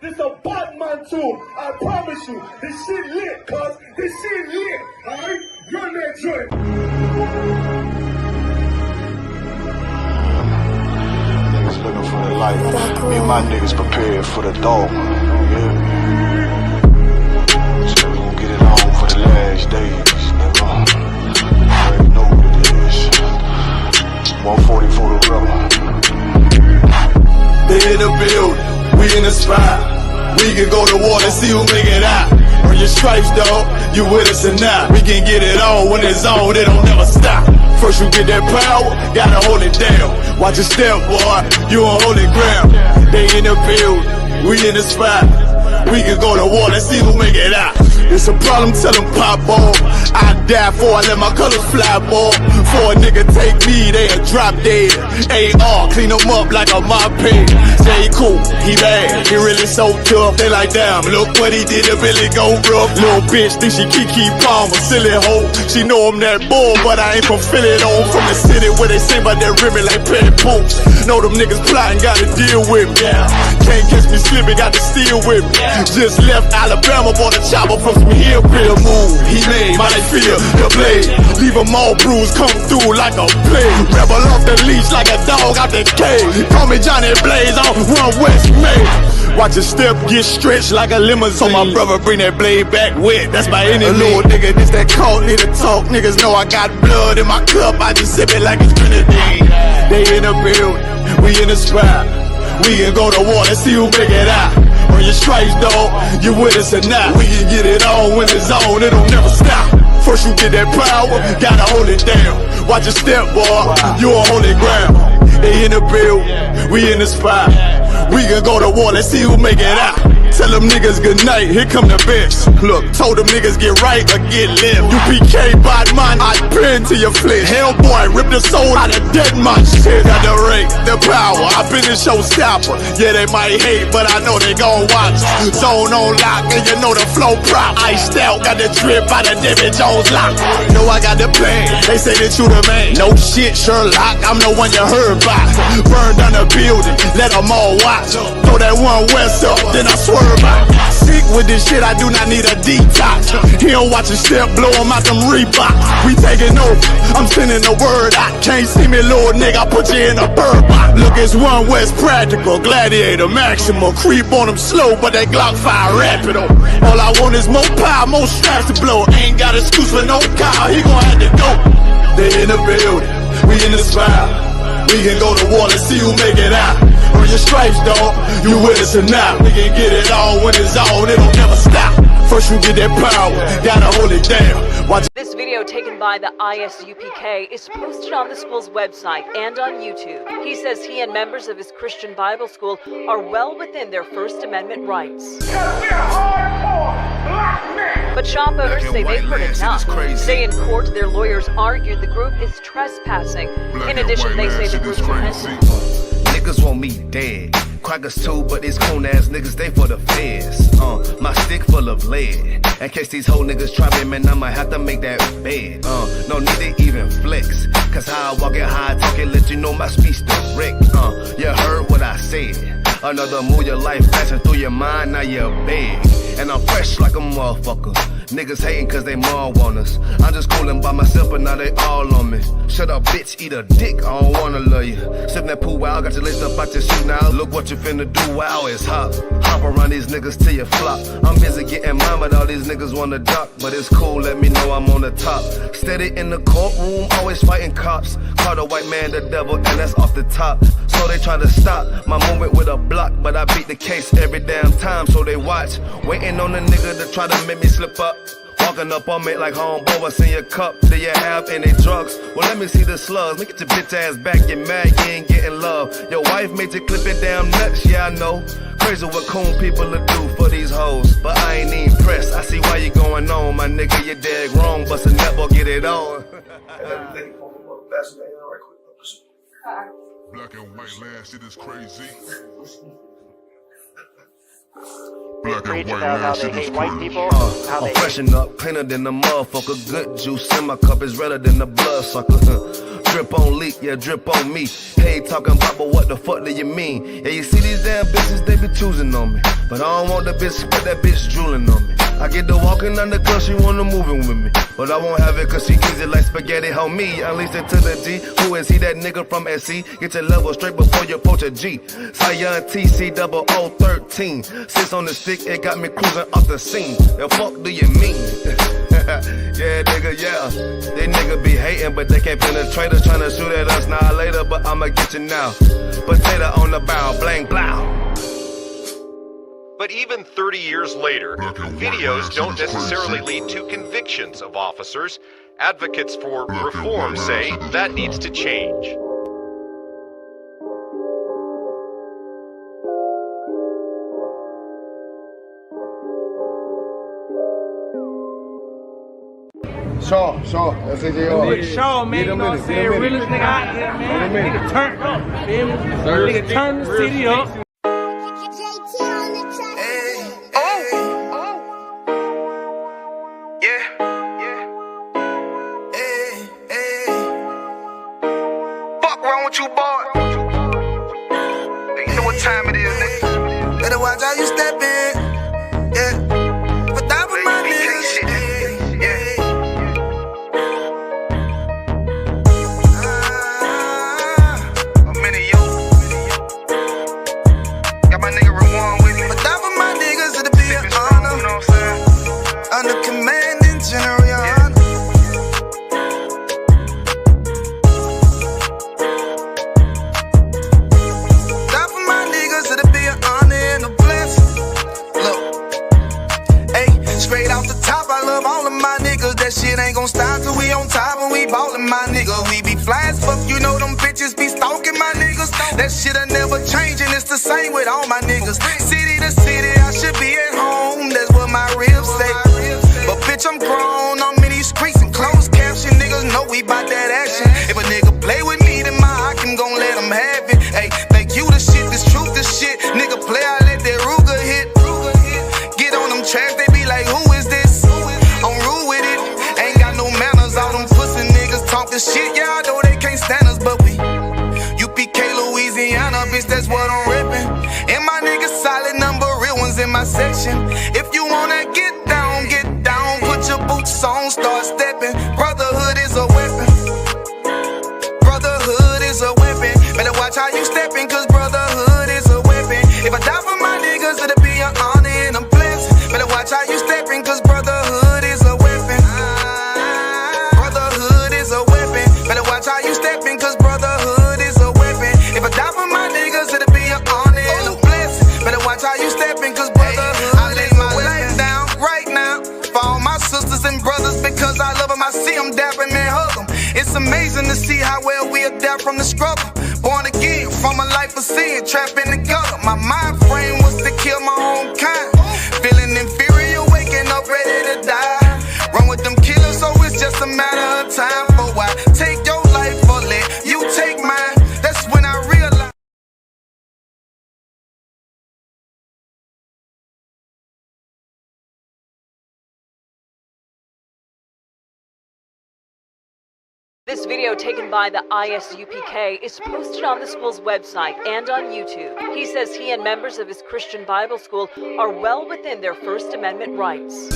This a Batman tune. I promise you. This shit lit, cuz. This shit lit. Alright? Run that joint. Niggas looking for the light. Me and my niggas prepared for the dog. Yeah. So we gon' get it on for the last days, nigga. You already know what it is. 140 for the rubber. They in the building, we in the spot. We can go to war and see who make it out. Earn your stripes, dog, you with us or not. We can get it on when it's on, they don't never stop. First you get that power, gotta hold it down. Watch your step, boy, you on holy ground. They in the building, we in the spot. We can go to war and see who make it out. It's a problem, tell them pop off. I die for I let my colors fly, boy. For a nigga take me, they'll drop dead. AR, clean them up like a mop pig. Say he cool, he bad, he really so tough. They like, damn, look what he did to Billy go rough. Little bitch think she Kiki Palmer, silly hoe. She know I'm that bull, but I ain't from Philly though. I'm from the city where they sing about that ribbon like Petty Poops. Know them niggas plotting, gotta deal with me. Can't catch me slipping, got to steal with me. Just left Alabama, bought a chopper from some hillbilly move. He made my they feel the blade. Leave them all bruised, come through like a plague. Rebel off the leash like a dog out the cage. Call me Johnny Blaze on One West May. Watch your step get stretched like a limousine. So my brother bring that blade back wet, that's my enemy. A little nigga, this that cult, need to talk. Niggas know I got blood in my cup, I just sip it like it's grenadine. They in the building, we in the spot. We can go to war and see who make it out. Earn your stripes, dog, you with us or not. We can get it on when it's on, it'll never stop. First you get that power, gotta hold it down. Watch your step, boy, you on holy ground. They in the building, we in the spot. We can go to war, let's see who make it out. Tell them niggas good night, here come the bitch. Look, told them niggas get right or get left. UPK, bad man, I pin to your flesh. Hellboy, rip the soul out of dead man. Shit, got the rate, the power, I been the showstopper. Yeah, they might hate, but I know they gon' watch. Zone on lock, and you know the flow prop. Iced out, got the drip out of David Jones lock. Know I got the plan, they say that you the man. No shit, Sherlock, I'm the one you heard by. Burn down the building, let them all watch. Throw that One West up, then I swear. Sick with this shit, I do not need a detox. He don't watch a step, blow him out them Reeboks. We taking over, I'm sending the word out. Can't see me, little nigga, I put you in a bird box. Look, it's One West practical, gladiator, maximal. Creep on them slow, but that Glock fire rapido. All I want is more power, more straps to blow. Ain't got excuse for no car, he gon' have to go. They in the building, we in the spot. We can go to war, let's see who make it out. Earn your stripes, dog, you with us or not. We can get it on when it's on, it'll never stop. First you get that power, gotta hold it down. Watch. This video taken by the ISUPK is posted on the school's website and on YouTube. He says he and members of his Christian Bible school are well within their First Amendment rights. But shop owners say they've heard enough. Today in court, their lawyers argued the group is trespassing. In addition, they say the group's offensive. Niggas want me dead. Crackers too, but these coon ass niggas, they for the feds. My stick full of lead. In case these whole niggas try me, man, I might have to make that bed. No need to even flex. Cause how I walk it, how I talk it, let you know my speech direct. You heard what I said. Another move, your life passing through your mind, now you're big. And I'm fresh like a motherfucker. Niggas hating cause they mom want us. I'm just coolin' by myself, but now they all on me. Shut up, bitch, eat a dick, I don't wanna love you. Sip that pool, wow, got your list up out your shoe now. Look what you finna do, wow, it's hot. Hop around these niggas till you flop. I'm busy getting mine, but all these niggas wanna duck. But it's cool, let me know I'm on the top. Steady in the courtroom, always fighting cops. Call the white man the devil, and that's off the top. So they try to stop my movement with a block, but I beat the case every damn time, so they watch. Waiting on the nigga to try to make me slip up. Walking up on me like homeboy, what's in your cup? Do you have any drugs? Well, let me see the slugs. Make it your bitch ass back, get mad, you ain't getting love. Your wife made you clip it damn nuts, yeah I know. Crazy what coon people will do for these hoes, but I ain't even pressed. I see why you going on, my nigga, you dead wrong, but a never get it on. Black and white land, shit is crazy. Black and white land, shit is crazy. I'm freshen up, cleaner than the motherfucker. Good juice in my cup is redder than the blood sucker. drip on leak, yeah, drip on me. Hey, talking about, but what the fuck do you mean? Yeah, you see these damn bitches, they be choosing on me. But I don't want the bitch, but that bitch drooling on me. I get to walking on the girl, she wanna moving with me. But I won't have it cause she easy like spaghetti, homie. Unleashed it to the G. Who is he? That nigga from SC? Get your level straight before you approach a G. Zion TC 0013. Sits on the stick, it got me cruising off the scene. The fuck do you mean? Yeah, nigga, yeah. They nigga be hating, but they can't penetrate us. Tryna shoot at us now later, but I'ma get you now. Potato on the bow, blang, blow. But even 30 years later, videos don't necessarily lead to convictions of officers. Advocates for reform say that needs to change. Shaw, that's AJR. Shaw, man, you know what I'm saying? Realest nigga out here, man. Nigga turn up, feel me? Nigga turn the city up. Fuck wrong with you, boy? You know what time it is, nigga. Better watch how you step in. Yeah. But that was my niggas. I'm in it, yo. Got my nigga Rewan with me. But that was my niggas, it'll be an honor. You know what I'm saying? Under commanding general, your honor. Straight off the top, I love all of my niggas. That shit ain't gon' stop till we on top and we ballin', my nigga. We be fly as fuck, you know them bitches be stalking my niggas. That shit'll never change and it's the same with all my niggas. City to city, I should be at home. That's what my ribs say. But bitch, I'm grown, I'm in these streets and closed caption. Niggas know we bout that action. If a nigga play with me, then my Hakim gon' let him have it. Hey, think you the shit, this truth the shit. Nigga play, I let that Ruger hit. Get on them tracks, they be like, who is this? I'm rude with it, ain't got no manners. All them pussy niggas talking shit, yeah, I know they can't stand us, but we UPK, Louisiana, bitch, that's what I'm rippin'. And my niggas solid, number real ones in my section. If you wanna get down, put your boots on, start steppin'. Brotherhood is a weapon. Brotherhood is a weapon. Better watch how you steppin', cause brotherhood is a weapon. If I die for my niggas, it'll be an honor and a blessing. Better watch how you steppin', cause brotherhood is a weapon. Brotherhood is a weapon. Better watch how you steppin', cause brotherhood is a weapon. If I die for my niggas, it'll be an honor and a blessing. Better watch how you steppin', cause brotherhood I lay my life down right now for all my sisters and brothers, because I love them. I see them dapping and hug them. It's amazing to see how well we adapt from the struggle. Born again from a life of sin, trapped in the gutter. My mind frame was to kill my own kind. Feeling inferior, waking up ready to die. Run with them killers, so it's just a matter of time. For why take your life or let you take mine? That's when I realized. This video taken by the ISUPK is posted on the school's website and on YouTube. He says he and members of his Christian Bible school are well within their First Amendment rights.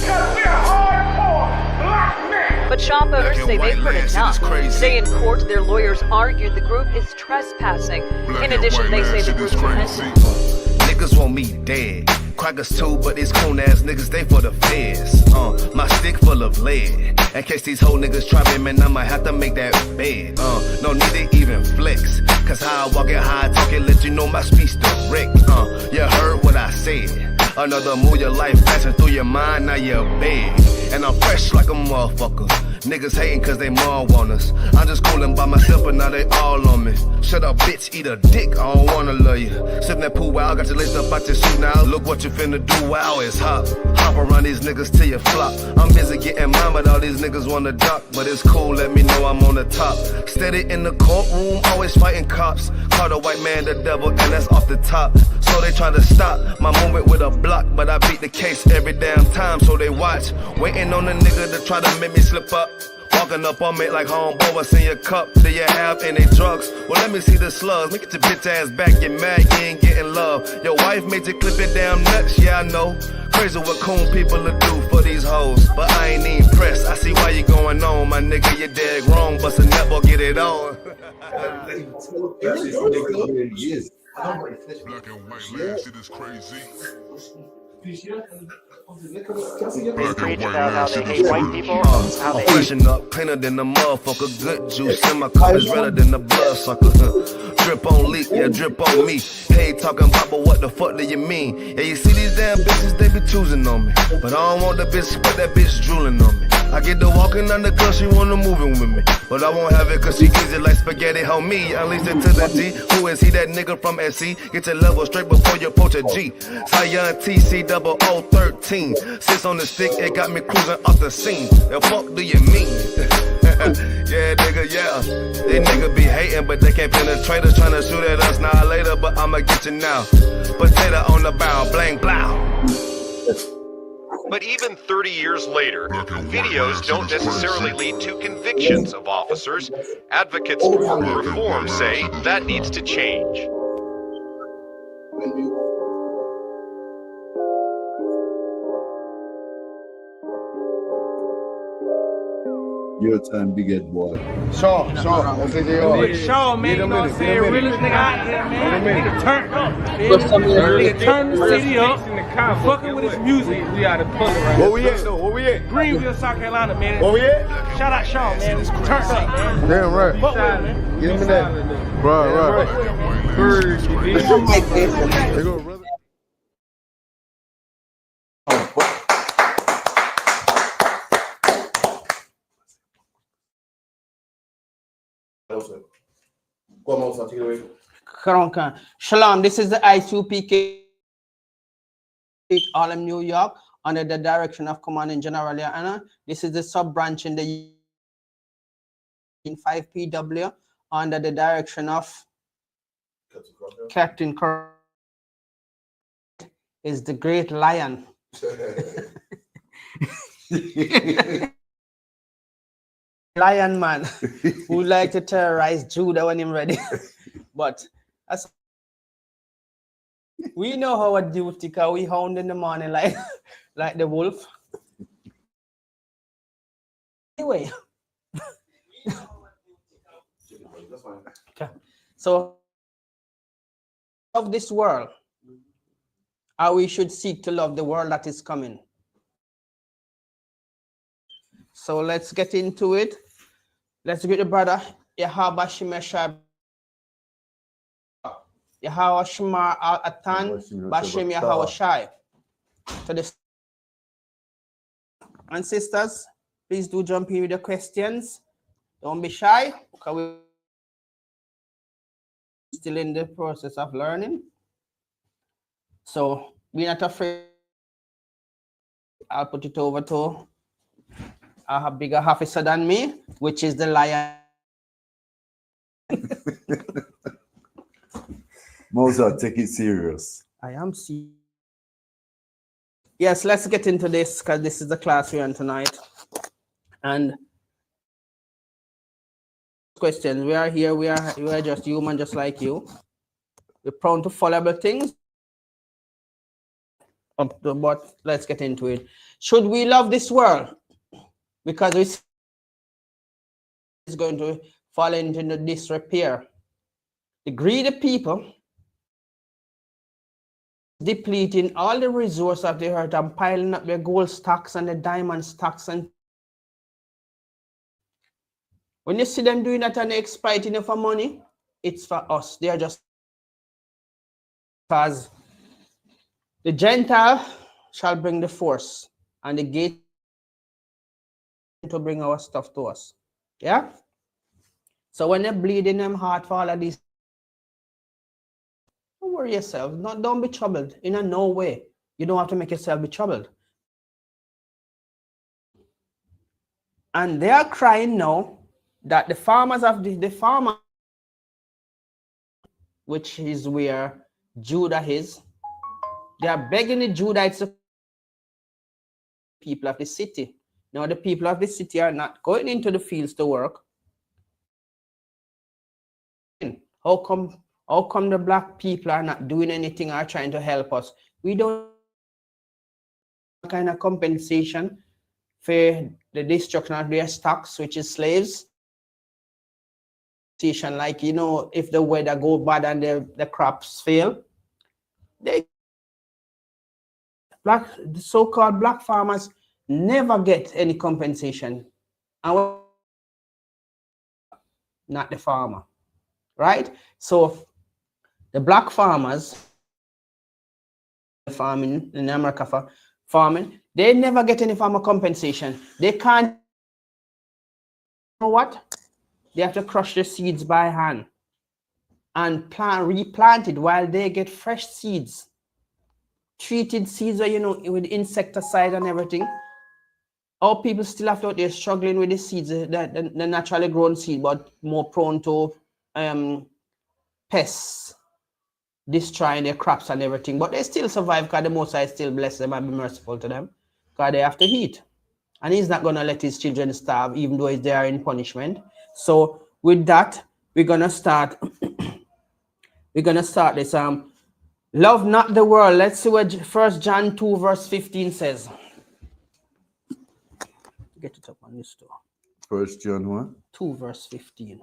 But shop owners say they've heard enough. Today in court, their lawyers argued the group is trespassing. In addition, they say the group's offensive. Niggas want me dead. Crackers too, but these coon ass niggas, they for the feds. My stick full of lead. In case these whole niggas try me, man, I might have to make that bed. No need to even flex. Cause how I walk it, how I talk it, let you know my speech direct. You heard what I said. Another move, your life passing through your mind, now you're big. And I'm fresh like a motherfucker. Niggas hating cause they mom want us. I'm just coolin' by myself, but now they all on me. Shut up, bitch, eat a dick, I don't wanna love you. Sippin' that pool, wow, got your laced up out your suit now. Look what you finna do, wow, it's hot. Hop around these niggas till you flop. I'm busy getting mine, but all these niggas wanna duck. But it's cool, let me know I'm on the top. Steady in the courtroom, always fighting cops. Call the white man the devil, and that's off the top. So they try to stop my movement with a block, but I beat the case every damn time, so they watch. Waiting on a nigga to try to make me slip up. Walking up on me like homeboy, what's in your cup? Do you have any drugs? Well, let me see the slugs. Make it your bitch ass back, get mad, you ain't getting love. Your wife made you clip your damn nuts, yeah, I know. Crazy what coon people will do for these hoes. But I ain't even pressed. I see why you going on, my nigga, you dead wrong. But a never get it on. Black and white land shit is crazy. Preach about how they hate white people, how I'm they freshen up, cleaner than the motherfucker. Good juice in my cup is redder than the blood sucker. Drip on leak, yeah, drip on me. Hey, talking about, but what the fuck do you mean? Yeah, you see these damn bitches, they be choosing on me. But I don't want the bitch, but that bitch drooling on me. I get the walking on the girl, she wanna moving with me. But I won't have it cause she easy like spaghetti, homie. Unleash it to the G. Who is he, that nigga from SC? Get your level straight before you approach a G. Cyan TC 0013. Sits on the stick, it got me cruising off the scene. The fuck do you mean? Yeah, nigga, yeah. They nigga be hating, but they can't penetrate us. Tryna shoot at us now later, but I'ma get you now. Potato on the bow, blang, blow. But even 30 years later, videos don't necessarily lead to convictions of officers. Advocates for reform say that needs to change. Your time, big head boy. Shaw, that's it, Nigga Shaw, man, you know what I'm saying? Realest nigga out here, man. Nigga turn up. Nigga turn the city up. Fucking with his music. We out of public right now. Where we at though? Where we at? Greenville, South Carolina, man. Where we at? Shout out Shaw, man. Turn up, man. Damn right. Fuck with it, man. Get him in that. Right. They go, brother. Shalom, this is the ISUPK Harlem, New York, under the direction of Commanding General Anna. This is the sub-branch in the 5PW under the direction of Captain Cor is the great lion. Lion man who like to terrorize Judah when him ready. But as we know how a duty, cause we hound in the morning like the wolf. Anyway. Okay. So of this world, how we should seek to love the world that is coming. So let's get into it. Let's get the brother Yahaba Shimeshab Yahawa Shema Al Atan Bashim Yahawa Shai. So this and sisters, please do jump in with the questions. Don't be shy, because we're still in the process of learning. So be not afraid. I'll put it over to a bigger officer than me, which is the lion. Mozart, take it serious. I am serious. Yes, let's get into this because this is the class we're on tonight. And questions. We are here, we are just human, just like you. We're prone to fallible things. But let's get into it. Should we love this world? Because it's going to fall into the disrepair. The greedy people depleting all the resources of the earth and piling up their gold stocks and the diamond stocks. And when you see them doing that and exploiting it for money, it's for us. They are just because the Gentile shall bring the force and the gate to bring our stuff to us. Yeah? So when they bleed in them heart for all of these, don't worry yourself. Don't be troubled. In no way. You don't have to make yourself be troubled. And they are crying now that the farmers of the farmer, which is where Judah is, they are begging the Judites, people of the city, Now the people of the city are not going into the fields to work. How come the black people are not doing anything or trying to help us? We don't kind of compensation for the destruction of their stocks, which is slaves. Like, you know, if the weather go bad and the crops fail, the so-called black farmers never get any compensation. And not the farmer, right? So the black farmers farming in America for farming, they never get any farmer compensation. They can't, you know what? They have to crush the seeds by hand and replant it while they get fresh seeds. Treated seeds, you know, with insecticide and everything. Our people still have to, they're struggling with the seeds, the naturally grown seed, but more prone to pests destroying their crops and everything. But they still survive because the Most High still bless them and be merciful to them because they have to eat. And he's not going to let his children starve, even though they are in punishment. So with that, we're going to start. We're going to start this. Love not the world. Let's see what 1 John 2 verse 15 says. Get it up on this too. 1 John what? 2 verse 15.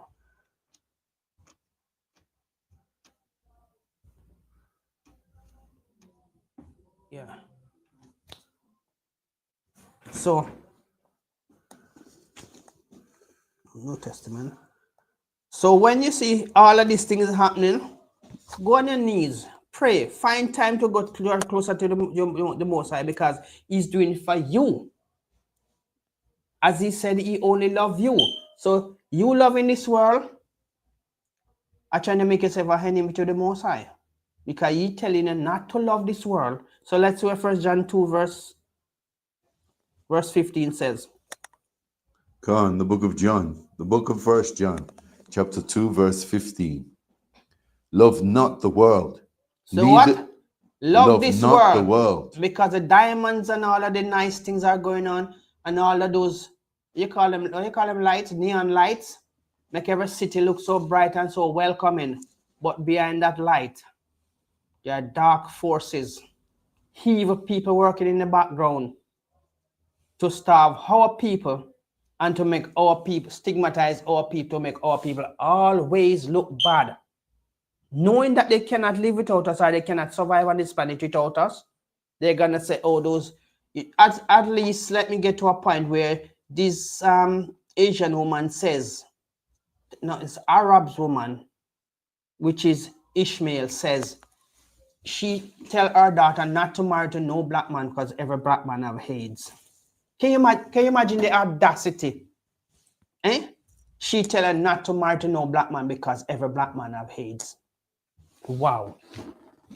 Yeah. So, New Testament. So when you see all of these things happening, go on your knees, pray, find time to go closer to the Most High because he's doing it for you. As he said, he only loves you. So you love in this world are trying to make yourself a enemy to the Most High because he's telling you not to love this world. So let's see what 1 John 2 verse 15 says. Come on, the book of John, the book of 1 John, chapter 2, verse 15. Love not the world. So what? Love this not world. The world. Because the diamonds and all of the nice things are going on, and all of those, you call them lights, neon lights, make every city look so bright and so welcoming. But behind that light, there are dark forces, evil people working in the background to starve our people and to make our people, stigmatize our people, to make our people always look bad. Knowing that they cannot live without us or they cannot survive on this planet without us, they're going to say, oh, those, at least let me get to a point where this Asian woman says, no, it's Arab's woman, which is Ishmael, says, she tell her daughter not to marry to no black man because every black man have AIDS. Can you imagine the audacity? Eh? She tell her not to marry to no black man because every black man have AIDS. Wow.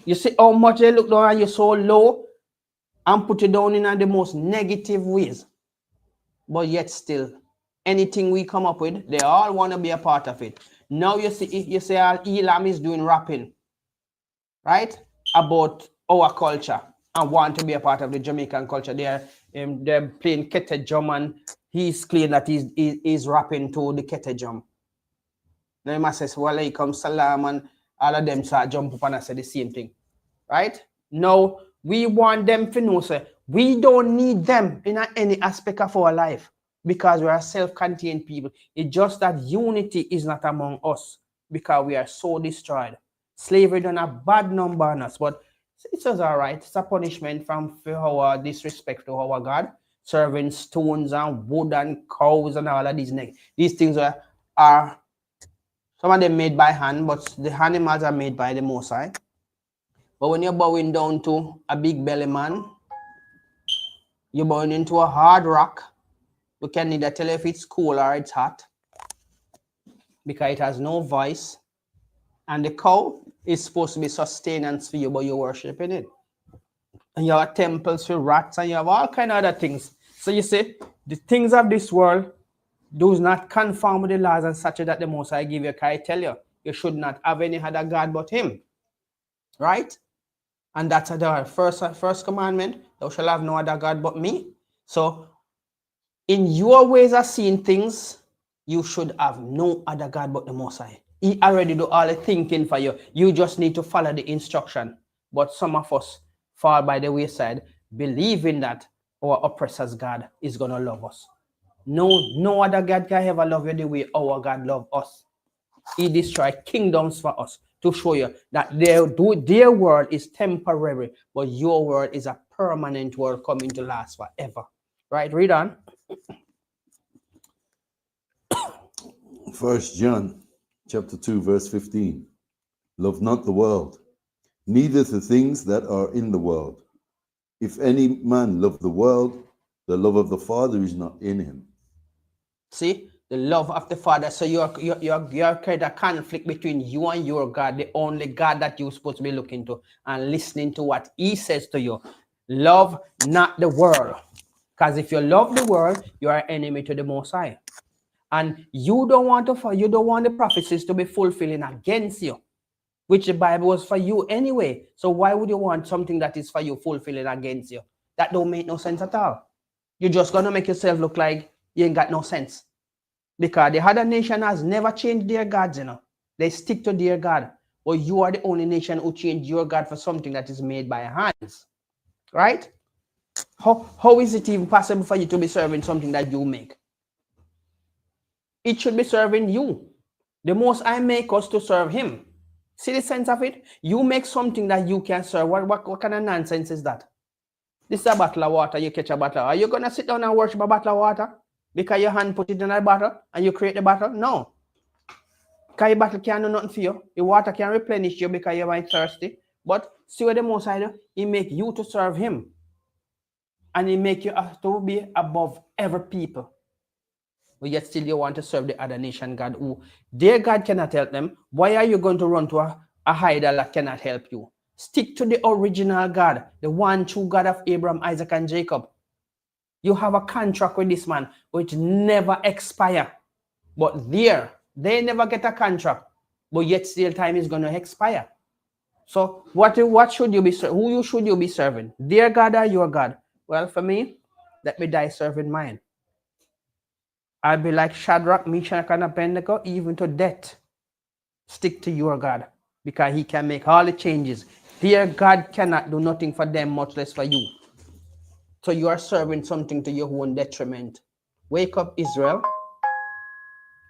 You see how much they look down and you're so low and put you down in the most negative ways. But yet still, anything we come up with, they all want to be a part of it. Now you see Elam is doing rapping, right? About our culture and want to be a part of the Jamaican culture. They're playing kete drum and he's claiming that he's rapping to the kete drum. Now he must say, Walaikum salam, and all of them start jump up and say the same thing, right? Now, we want them to know, sir, we don't need them in any aspect of our life because we are self-contained people. It's just that unity is not among us because we are so destroyed. Slavery done a bad number on us, but it's just all right. It's a punishment for our disrespect to our God, serving stones and wood and cows and all of these things are some of them made by hand, but the animals are made by the Most High. But when you're bowing down to a big belly man, you're bowing into a hard rock. You can neither tell if it's cool or it's hot because it has no voice. And the cow is supposed to be sustenance for you, but you're worshiping it. And you have temples for rats and you have all kind of other things. So you see, the things of this world do not conform with the laws and statutes that the Most High give you. I tell you, you should not have any other God but him. Right? And that's the first commandment. Thou shalt have no other God but me. So In your ways of seeing things, you should have no other God but the Most High. He already do all the thinking for you. You just need to follow the instruction. But some of us fall by the wayside, believing that our oppressor's God is going to love us. No other God can ever love you the way our God loves us. He destroyed kingdoms for us to show you that their world is temporary, but your world is a permanent world coming to last forever. Right? Read on. 1 John chapter 2, verse 15. Love not the world, neither the things that are in the world. If any man love the world, the love of the Father is not in him. See, the love of the Father. So you're creating a conflict between you and your God, the only God that you're supposed to be looking to and listening to what He says to you. Love not the world. Because if you love the world, you are enemy to the Most High. And you don't want the prophecies to be fulfilling against you, which the Bible was for you anyway. So why would you want something that is for you fulfilling against you? That don't make no sense at all. You're just gonna make yourself look like you ain't got no sense. Because the other nation has never changed their gods, you know. They stick to their God. But you are the only nation who changed your God for something that is made by hands. Right? How is it even possible for you to be serving something that you make? It should be serving you. The Most High make us to serve Him. See the sense of it? You make something that you can serve. What kind of nonsense is that? This is a bottle of water. You catch a bottle. Are you going to sit down and worship a bottle of water? Because your hand put it in a bottle and you create the bottle? No. Because your bottle can't do nothing for you. The water can replenish you because you might thirsty. But see what the Most High do? He make you to serve Him. And He make you to be above every people. But yet still you want to serve the other nation God who their God cannot help them. Why are you going to run to a idol that cannot help you? Stick to the original God, the one true God of Abraham, Isaac, and Jacob. You have a contract with this man which never expire. But they never get a contract. But yet still time is going to expire. So what should you be serving? Who should you be serving? Their God or your God? Well, for me, let me die serving mine. I'll be like Shadrach, Meshach, and Abednego, even to death. Stick to your God, because He can make all the changes. Their God cannot do nothing for them, much less for you. So you are serving something to your own detriment. Wake up, Israel.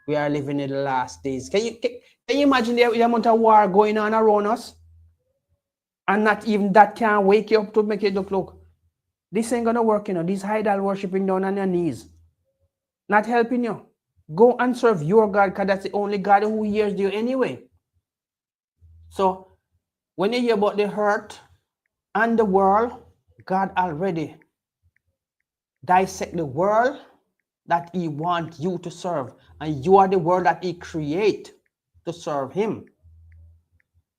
We are living in the last days. Can you imagine the amount of war going on around us? And not even that can wake you up to make you look. This ain't gonna work, you know. This idol worshiping down on your knees. Not helping you. Go and serve your God, because that's the only God who hears you anyway. So when you hear about the hurt and the world, God already dissect the world that He wants you to serve. And you are the world that He create to serve Him.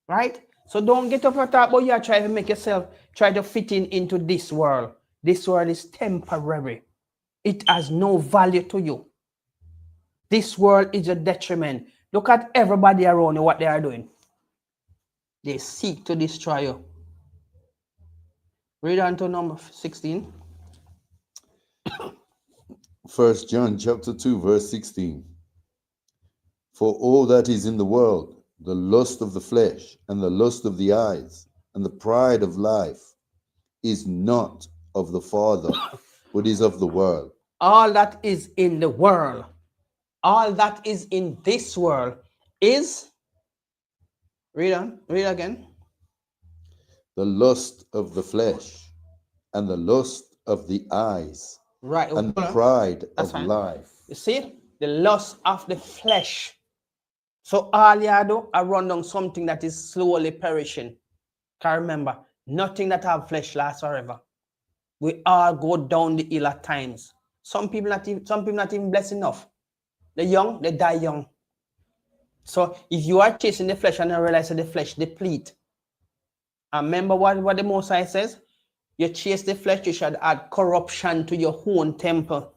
Right? So don't get up and talk about you try to make yourself, try to fit into this world. This world is temporary. It has no value to you. This world is a detriment. Look at everybody around you, what they are doing. They seek to destroy you. Read on to number 16. 1 John chapter 2, verse 16. For all that is in the world, the lust of the flesh, and the lust of the eyes, and the pride of life, is not of the Father, but is of the world. All that is in the world, all that is in this world is, read again. The lust of the flesh, and the lust of the eyes, right, and the pride of life. You see, the lust of the flesh. So all you do are run down something that is slowly perishing. Can remember, nothing that have flesh lasts forever. We all go down the hill at times. Some people not even blessed enough. The young, they die young. So if you are chasing the flesh and you realize that the flesh deplete, and remember what the Most High says? You chase the flesh, you should add corruption to your own temple.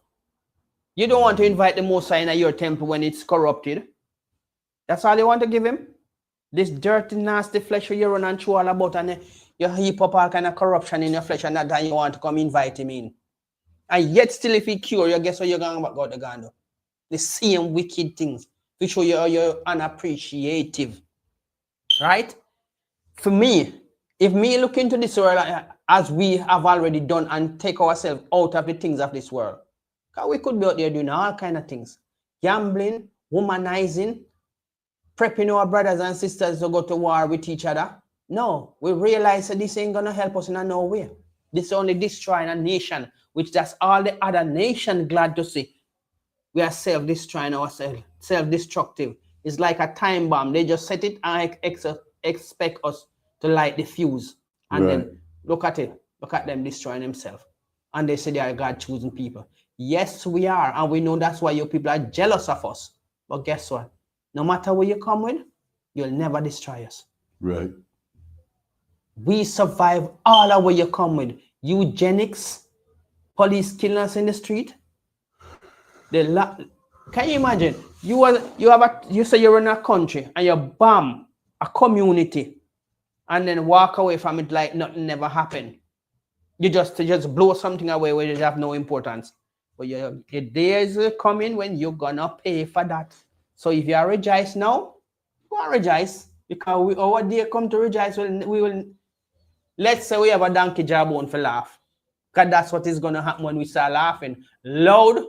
You don't want to invite the Most High in your temple when it's corrupted. That's all you want to give Him? This dirty, nasty flesh you run and chew all about, and you heap up all kind of corruption in your flesh, and that you want to come invite Him in. And yet still if he cure you, guess what you're going to go to do? The same wicked things. To show you're unappreciative. Right? For me, if me look into this world as we have already done and take ourselves out of the things of this world, because we could be out there doing all kind of things. Gambling, womanizing, prepping our brothers and sisters to go to war with each other. No, we realize that this ain't going to help us in no way. This only destroying a nation, which that's all the other nation glad to see. We are self-destroying ourselves, self-destructive. It's like a time bomb. They just set it and expect us to light the fuse. And then look at it. Look at them destroying themselves. And they say they are God-choosing people. Yes, we are. And we know that's why you people are jealous of us. But guess what? No matter where you come with, you'll never destroy us. Right. We survive all of where you come with. Eugenics, police killing us in the street. Can you imagine? You say you're in a country and you bomb a community and then walk away from it like nothing never happened. You just blow something away where it have no importance. But the day is coming when you're gonna pay for that. So if you are rejoice now, go and rejoice. Because our day come to rejoice, we will let's say we have a donkey jawbone for laugh. Because that's what is gonna happen when we start laughing. Loud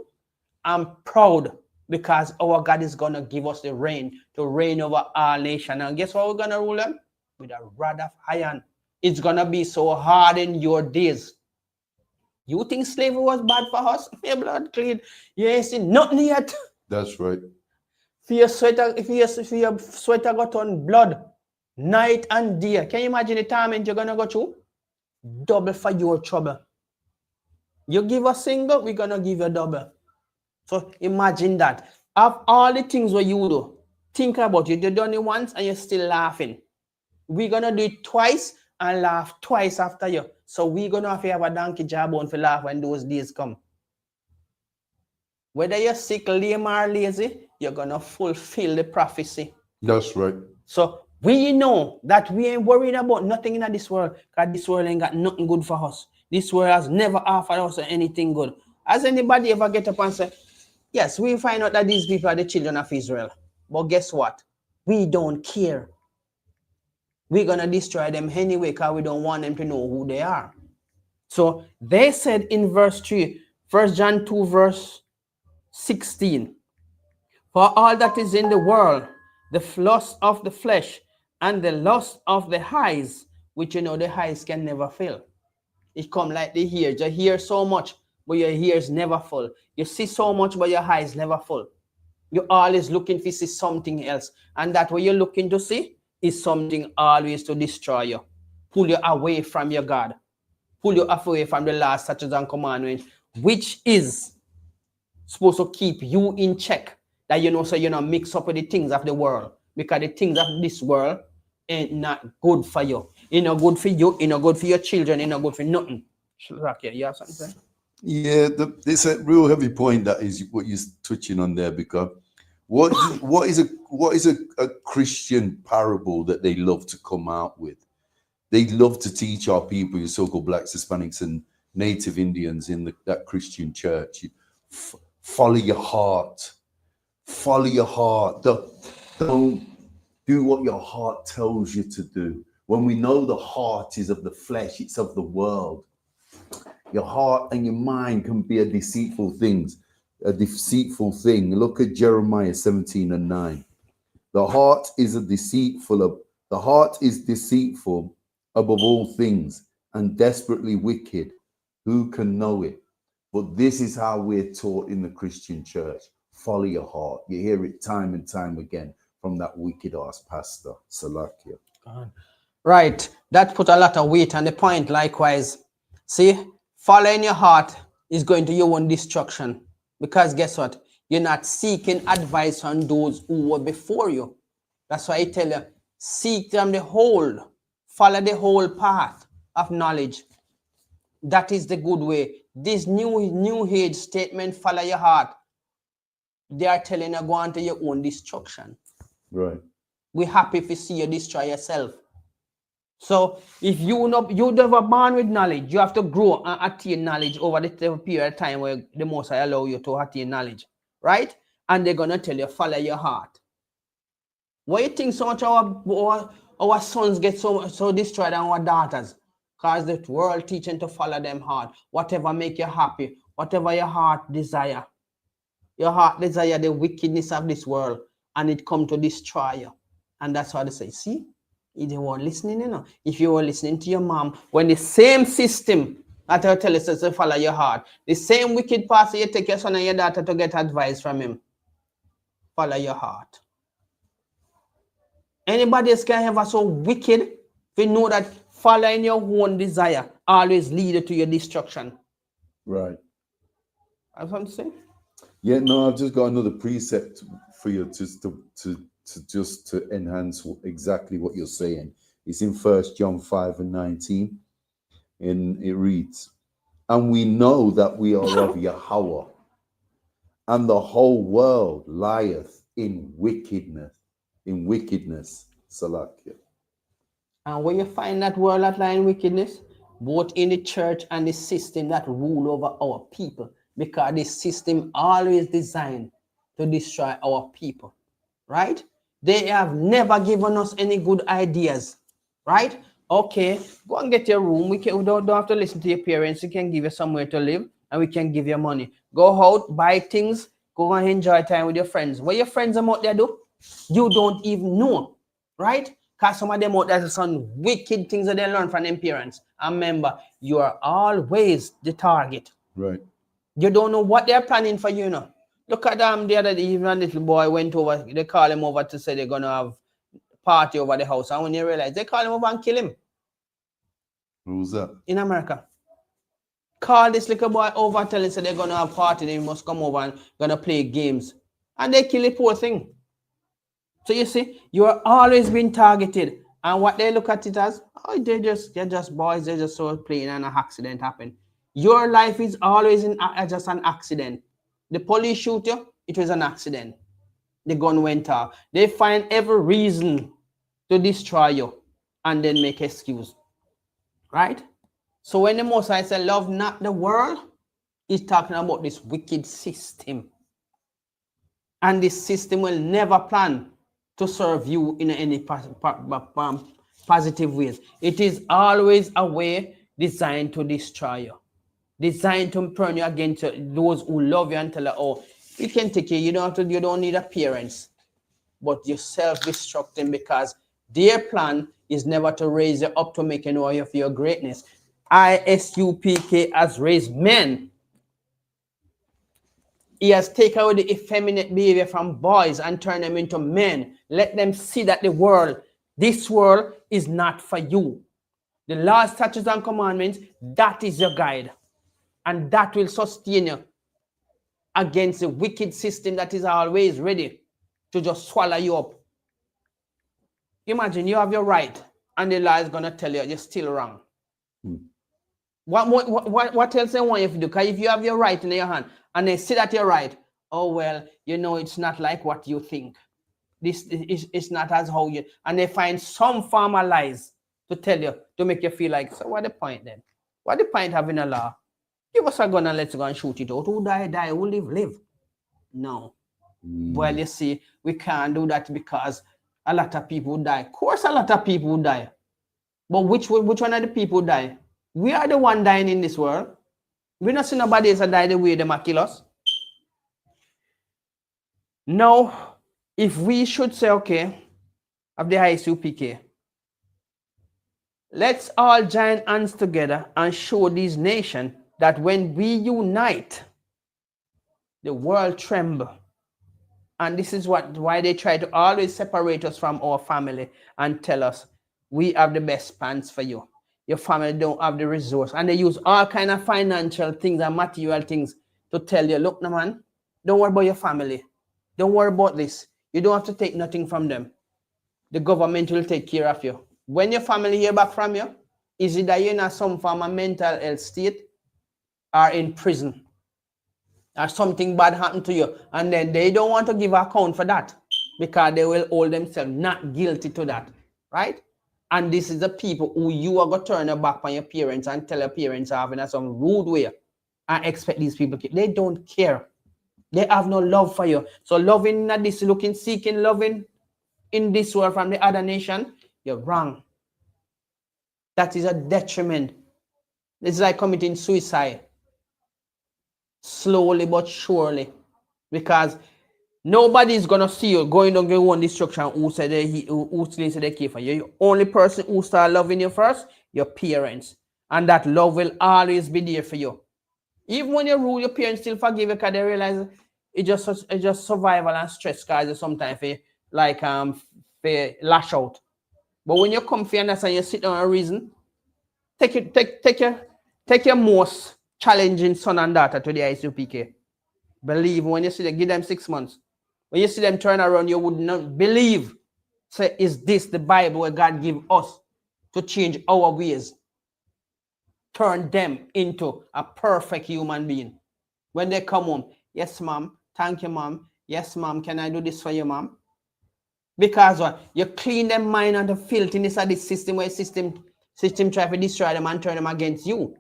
and proud, because our God is gonna give us the reign to reign over our nation. And guess what we're gonna rule them? With a rod of iron. It's gonna be so hard in your days. You think slavery was bad for us? Your blood clean. You ain't seen nothing yet. That's right. If your sweater got on blood night and day, can you imagine the torment you're gonna go through? Double for your trouble. You give a single, we're gonna give you double. So imagine that. Of all the things what you do, think about it. You've done it once and you're still laughing. We're gonna do it twice and laugh twice after you. So we're gonna have to have a donkey jawbone for laugh when those days come. Whether you're sick, lame, or lazy, you're gonna fulfill the prophecy. That's right. So we know that we ain't worried about nothing in this world, because this world ain't got nothing good for us. This world has never offered us anything good. Has anybody ever get up and say, yes, we find out that these people are the children of Israel. But guess what? We don't care. We're going to destroy them anyway because we don't want them to know who they are. So they said in verse 3, 1 John 2 verse 16, for all that is in the world, the lust of the flesh and the lust of the eyes, which the eyes can never fail. It come like the ears. You hear so much, but your ears never full. You see so much, but your eyes never full. You're always looking to see something else. And that what you're looking to see is something always to destroy you. Pull you away from your God. Pull you away from the laws, statutes, and commandments, which is supposed to keep you in check. That so you're not mixed up with the things of the world. Because the things of this world ain't not good for you. It's not good for you. It's not good for your children. It's not good for nothing. Shalakia, you have something to say? Yeah, it's a real heavy point that is what you're touching on there, because what is a Christian parable that they love to come out with? They love to teach our people, your so-called blacks, Hispanics, and native Indians in that Christian church. Follow your heart. Follow your heart. Don't do what your heart tells you to do. When we know the heart is of the flesh, it's of the world. Your heart and your mind can be a deceitful thing. Look at Jeremiah 17:9. The heart is deceitful above all things and desperately wicked. Who can know it? But this is how we're taught in the Christian church. Follow your heart. You hear it time and time again from that wicked ass pastor, Salakia. Right. That put a lot of weight on the point. Likewise, see, following your heart is going to your own destruction. Because guess what? You're not seeking advice from those who were before you. That's why I tell you, seek them the whole, follow the whole path of knowledge. That is the good way. This new age statement, follow your heart, they are telling you go on to your own destruction. Right. We're happy if you see you destroy yourself. So if you never born with knowledge, you have to grow and attain knowledge over the period of time where the Most High allow you to attain knowledge, right? And they're gonna tell you follow your heart. Why you think so much our sons get so destroyed and our daughters? Because the world teaching to follow them heart. Whatever make you happy, whatever your heart desire. Your heart desire the wickedness of this world, and it come to destroy you. And that's why they say, see, if you were listening, you know, if you were listening to your mom, when the same system that will tell us to follow your heart, the same wicked pastor you take your son and your daughter to get advice from him, follow your heart. Anybody else can ever so wicked if you know that following your own desire always lead to your destruction. Right. That's what I'm saying. Yeah, no, I've just got another precept for you to enhance exactly what you're saying. It's in 1 John 5:19, and it reads, "And we know that we are of Yahweh, and the whole world lieth in wickedness, Salakia." And where you find that world that lie in wickedness, both in the church and the system that rule over our people, because the system always designed to destroy our people, right? They have never given us any good ideas, right? Okay, go and get your room. We don't have to listen to your parents. We can give you somewhere to live, and we can give you money. Go out, buy things, go and enjoy time with your friends. What your friends are out there do, you don't even know, right? Because some of them out there some wicked things that they learn from their parents. And remember, you are always the target. Right. You don't know what they're planning for you, know. Look at them the other day, even a little boy went over, they call him over to say they're going to have party over the house. And when you realize, they call him over and kill him. Who's that? In America. Call this little boy over, tell him say they're going to have party, they must come over and going to play games. And they kill the poor thing. So you see, you are always being targeted. And what they look at it as, oh, they're just boys, they're just so playing and an accident happened. Your life is always just an accident. The police shoot you, it was an accident. The gun went off. They find every reason to destroy you and then make excuse. Right? So when the Most High said, love not the world, he's talking about this wicked system. And this system will never plan to serve you in any positive ways. It is always a way designed to destroy you, designed to turn you against those who love you and tell you, oh, you can take care, you don't need appearance, but you're self-destructing because their plan is never to raise you up to make you know of your greatness. ISUPK has raised men. He has taken away the effeminate behavior from boys and turned them into men. Let them see that this world is not for you. The laws, statutes, and commandments, that is your guide. And that will sustain you against the wicked system that is always ready to just swallow you up. Imagine you have your right, and the law is going to tell you you're still wrong. What else they want you to do? Because if you have your right in your hand, and they see that you're right, oh, well, you know, it's not like what you think. This is not as how you, and they find some form of lies to tell you, to make you feel like, so what the point then? What the point having a law? Give us a gun and let's go and shoot it out. Who die, die. Who live, live. No. Well, you see, we can't do that because a lot of people die. Of course, a lot of people die. But which one of the people die? We are the one dying in this world. We not see nobody else die the way they might kill us. Now, if we should say, okay, of the ISUPK, let's all join hands together and show these nations that when we unite, the world tremble. And this is why they try to always separate us from our family and tell us, we have the best plans for you. Your family don't have the resource. And they use all kind of financial things and material things to tell you, look, no man, don't worry about your family. Don't worry about this. You don't have to take nothing from them. The government will take care of you. When your family hear back from you, is it that you're in some form of mental health state or in prison or something bad happened to you, and then they don't want to give account for that because they will hold themselves not guilty to that, right? And this is the people who you are going to turn your back on your parents and tell your parents off in some rude way and expect these people. They don't care. They have no love for you. So loving not this, looking, seeking, loving in this world from the other nation, you're wrong. That is a detriment. It's like committing suicide. Slowly but surely. Because nobody is gonna see you going on your own destruction who said who said they care for you. The only person who start loving you first, your parents. And that love will always be there for you. Even when you rule, your parents still forgive you because they realize it's just survival and stress causes sometimes for lash out. But when you come for and you sit down and reason, take your most challenging son and daughter to the ISUPK. Believe when you see them, give them 6 months. When you see them turn around, you would not believe. Say, is this the Bible where God give us to change our ways? Turn them into a perfect human being. When they come home, yes, mom, thank you, mom. Yes, mom, can I do this for you, mom? Because what? You clean their mind and the filthiness of this system where system try to destroy them and turn them against you.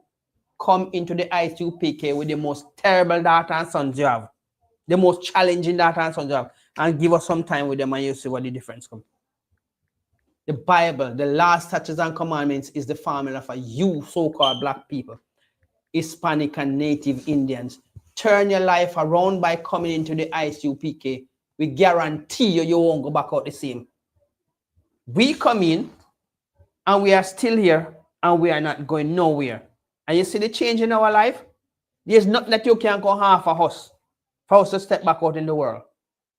Come into the ISUPK with the most terrible daughter and sons you have. The most challenging daughter and sons you have. And give us some time with them and you see what the difference comes. The Bible, the last statutes and commandments is the formula for you so-called black people, Hispanic and Native Indians. Turn your life around by coming into the ISUPK. We guarantee you won't go back out the same. We come in and we are still here and we are not going nowhere. And you see the change in our life? There's nothing that you can go half of us for us to step back out in the world.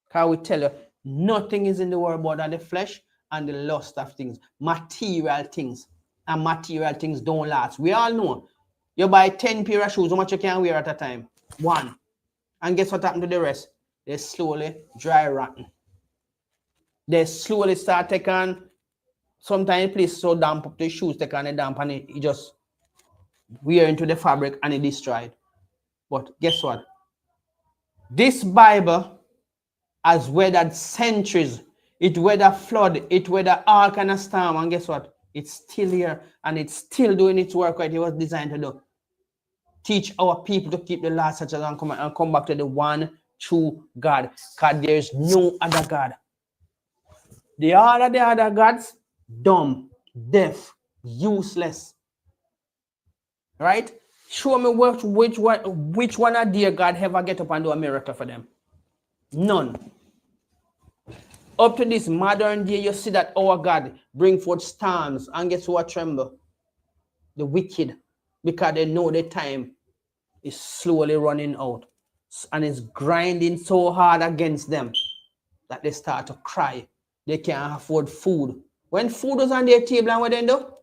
Because we tell you, nothing is in the world but the flesh and the lust of things, material things. And material things don't last. We all know. You buy 10 pair of shoes, how much you can wear at a time? One. And guess what happened to the rest? They slowly dry rotten. They slowly start taking, sometimes place so damp up the shoes, take on the damp and it just wear into the fabric and it destroyed. But guess what? This Bible has weathered centuries. It weathered flood, it weathered all kind of storm, and guess what? It's still here and it's still doing its work what it was designed to do. Teach our people to keep the laws such as and come back to the one true God. Because there's no other God. The other gods, dumb, deaf, useless. Right? Show me which one of their God ever get up and do a miracle for them. None. Up to this modern day, you see that our God bring forth storms and guess what tremble? The wicked. Because they know the time is slowly running out. And it's grinding so hard against them that they start to cry. They can't afford food. When food was on their table and what they do?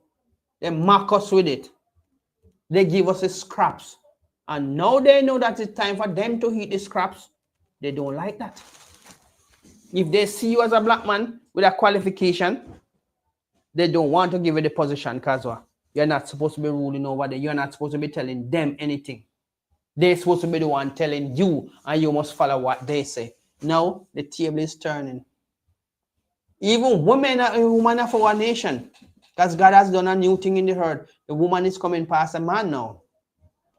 They mock us with it. They give us the scraps. And now they know that it's time for them to eat the scraps. They don't like that. If they see you as a black man with a qualification, they don't want to give you the position because you're not supposed to be ruling over them. You're not supposed to be telling them anything. They're supposed to be the one telling you, and you must follow what they say. Now, the table is turning. Even women of our nation, because God has done a new thing in the earth. The woman is coming past a man now,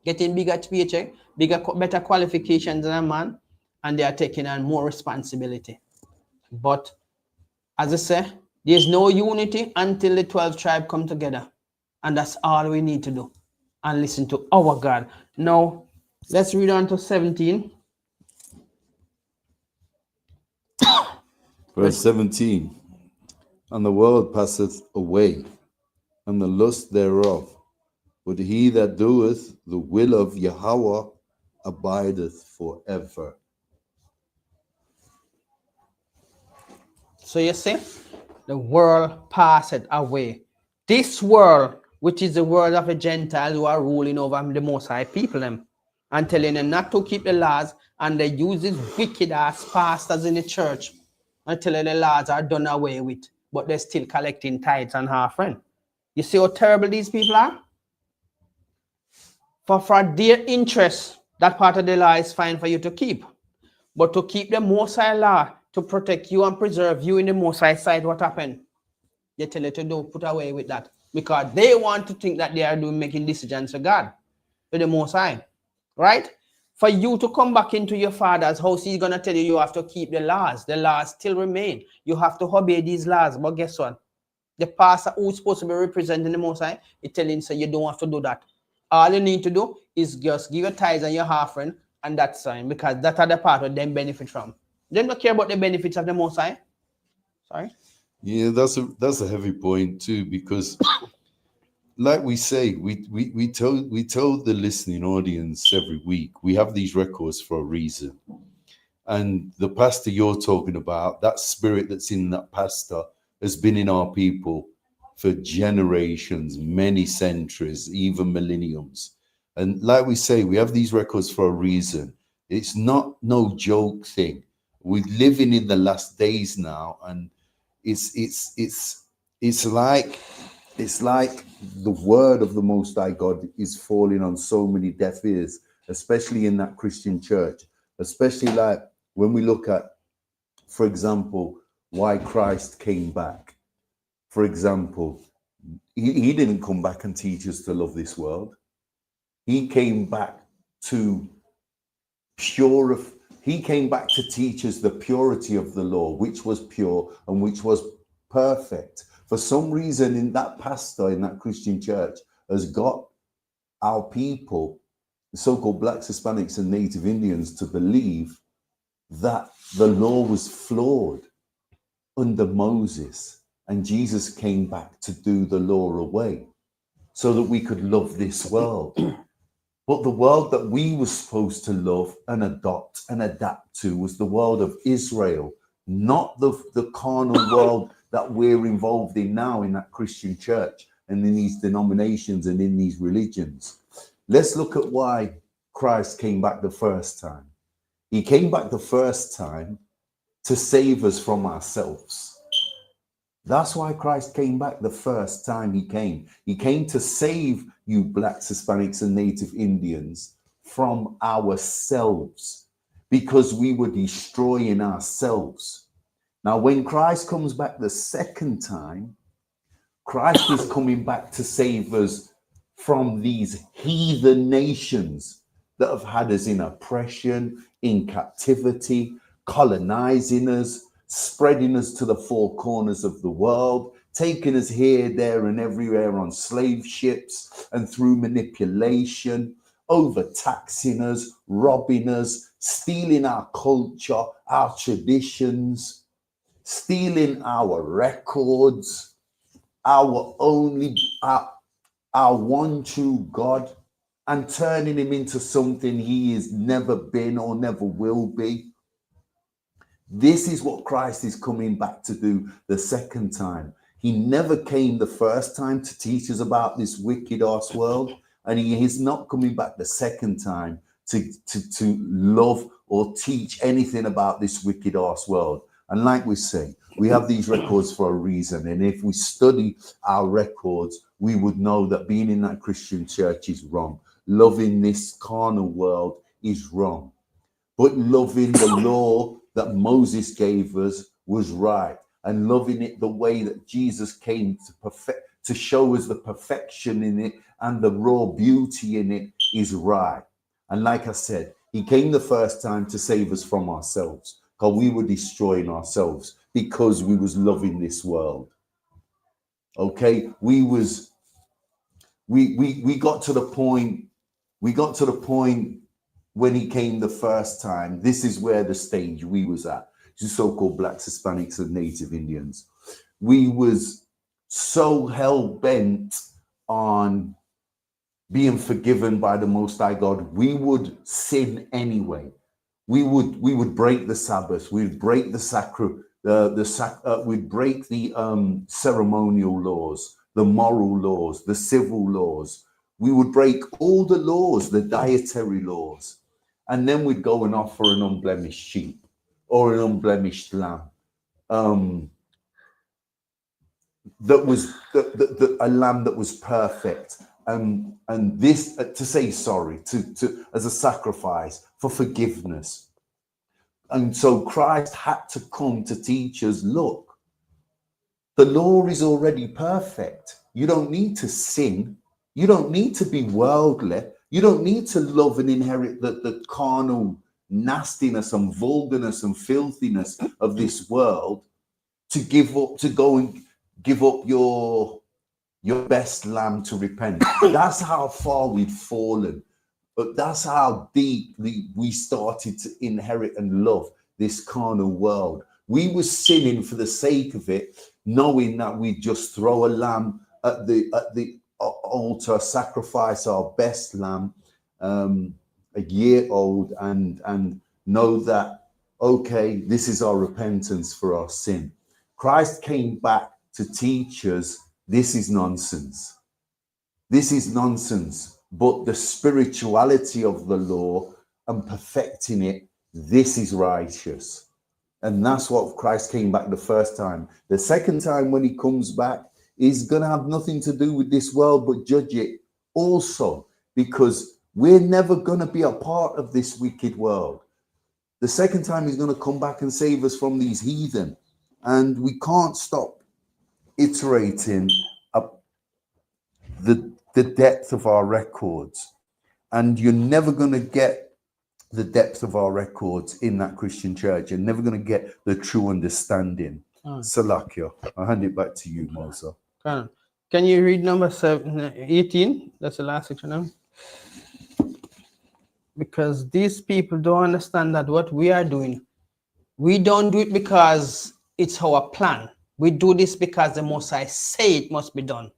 getting bigger paycheck, better qualifications than a man, and they are taking on more responsibility. But, as I say, there's no unity until the 12 tribes come together. And that's all we need to do. And listen to our God. Now, let's read on to 17. Verse 17. And the world passeth away, and the lust thereof. But he that doeth the will of Yahweh abideth forever. So you see, the world passeth away. This world, which is the world of the Gentiles who are ruling over the Most High people, them, and telling them not to keep the laws, and they use these wicked ass pastors in the church until the laws are done away with, but they're still collecting tithes and offering. You see how terrible these people are? For their interest, that part of the law is fine for you to keep. But to keep the Most High law, to protect you and preserve you in the Most High side, what happened? They tell you to do put away with that because they want to think that they are doing making decisions for God, for the Most High, right? For you to come back into your father's house, he's gonna tell you you have to keep the laws. The laws still remain. You have to obey these laws. But guess what? The pastor who's supposed to be representing the Most High, he's telling you, so you don't have to do that. All you need to do is just give your tithes and your offering, and that's fine, because that are the part of them benefit from. They don't care about the benefits of the Most High. Sorry. Yeah, that's a heavy point too, because like we say, we told the listening audience every week, we have these records for a reason. And the pastor you're talking about, that spirit that's in that pastor has been in our people for generations, many centuries, even millenniums. And like we say, we have these records for a reason. It's not no joke thing. We're living in the last days now, and it's like the word of the Most High God is falling on so many deaf ears, especially in that Christian church, especially like when we look at, for example, why Christ came back. For example, he didn't come back and teach us to love this world. He came back to he came back to teach us the purity of the law, which was pure and which was perfect. For some reason, in that pastor in that Christian church has got our people, the so-called blacks, Hispanics, and Native Indians, to believe that the law was flawed under Moses, and Jesus came back to do the law away so that we could love this world. But the world that we were supposed to love and adopt and adapt to was the world of Israel, not the carnal world that we're involved in now in that Christian church and in these denominations and in these religions. Let's look at why Christ came back the first time. He came back the first time to save us from ourselves. That's why Christ came back the first time he came. He came to save you blacks, Hispanics, and Native Indians from ourselves, because we were destroying ourselves. Now, when Christ comes back the second time, Christ is coming back to save us from these heathen nations that have had us in oppression, in captivity, colonizing us, spreading us to the four corners of the world, taking us here, there, and everywhere on slave ships and through manipulation, overtaxing us, robbing us, stealing our culture, our traditions, stealing our records, our one true God, and turning him into something he has never been or never will be. This is what Christ is coming back to do the second time. He never came the first time to teach us about this wicked ass world, and he is not coming back the second time to love or teach anything about this wicked ass world. And like we say, we have these records for a reason. And if we study our records, we would know that being in that Christian church is wrong. Loving this carnal world is wrong. But loving the law that Moses gave us was right. And loving it the way that Jesus came to show us the perfection in it and the raw beauty in it is right. And like I said, he came the first time to save us from ourselves, because we were destroying ourselves because we was loving this world. Okay, we got to the point when he came the first time. This is where the stage we was at, the so-called blacks, Hispanics, and Native Indians. We was so hell-bent on being forgiven by the Most High God, we would sin anyway. We would break the Sabbath, we'd break we'd break the ceremonial laws, the moral laws, the civil laws. We would break all the laws, the dietary laws, and then we'd go and offer an unblemished sheep or an unblemished lamb. That was a lamb that was perfect, and this to say sorry, to as a sacrifice for forgiveness. And so Christ had to come to teach us, look, The law is already perfect. You don't need to sin. You don't need to be worldly. You don't need to love and inherit the carnal nastiness and vulgarness and filthiness of this world to go and give up your best lamb to repent. That's how far we've fallen. But that's how deeply we started to inherit and love this carnal world. We were sinning for the sake of it, knowing that we'd just throw a lamb at the altar, sacrifice our best lamb, a year old, and know that, okay, this is our repentance for our sin. Christ came back to teach us this is nonsense. This is nonsense. But the spirituality of the law and perfecting it, this is righteous. And that's what Christ came back the first time. The second time when he comes back, he's going to have nothing to do with this world, but judge it also, because we're never going to be a part of this wicked world. The second time he's going to come back and save us from these heathen. And we can't stop iterating up the depth of our records. And you're never going to get the depth of our records in that Christian church. You're never going to get the true understanding. Salakia, I'll hand it back to you, Mosa. Can you read number 18? That's the last section now. Because these people don't understand that what we are doing, we don't do it because it's our plan. We do this because the Most High say it must be done.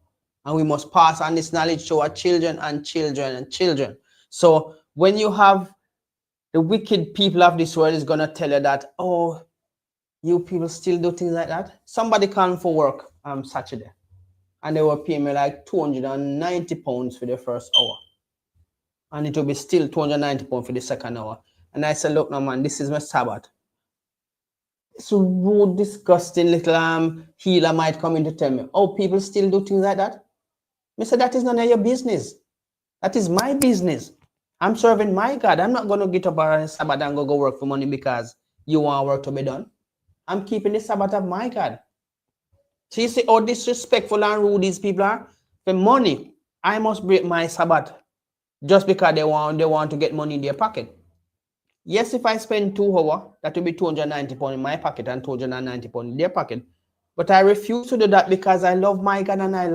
And we must pass on this knowledge to our children and children and children. So when you have the wicked people of this world is going to tell you that, oh, you people still do things like that. Somebody came for work Saturday, and they were paying me like £290 for the first hour. And it will be still £290 for the second hour. And I said, look, no, man, this is my Sabbath. This rude, disgusting little healer might come in to tell me, oh, people still do things like that? I said, that is none of your business. That is my business. I'm serving my God. I'm not going to get up on Sabbath and go work for money because you want work to be done. I'm keeping the Sabbath of my God. So you see how disrespectful and rude these people are? For money, I must break my Sabbath just because they want to get money in their pocket. Yes, if I spend 2 hours, that will be £290 in my pocket and £290 in their pocket. But I refuse to do that because I love my God and I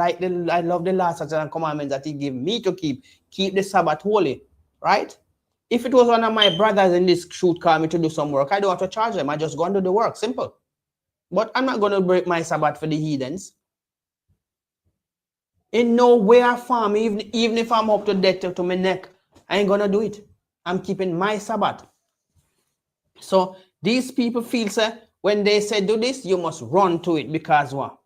love the laws and commandments that he gave me to keep the Sabbath holy, right? If it was one of my brothers in this shoot call me to do some work, I don't have to charge them. I just go and do the work, simple. But I'm not going to break my Sabbath for the heathens. In no way or form, even if I'm up to death to my neck, I ain't going to do it. I'm keeping my Sabbath. So these people feel, when they say do this, you must run to it because what?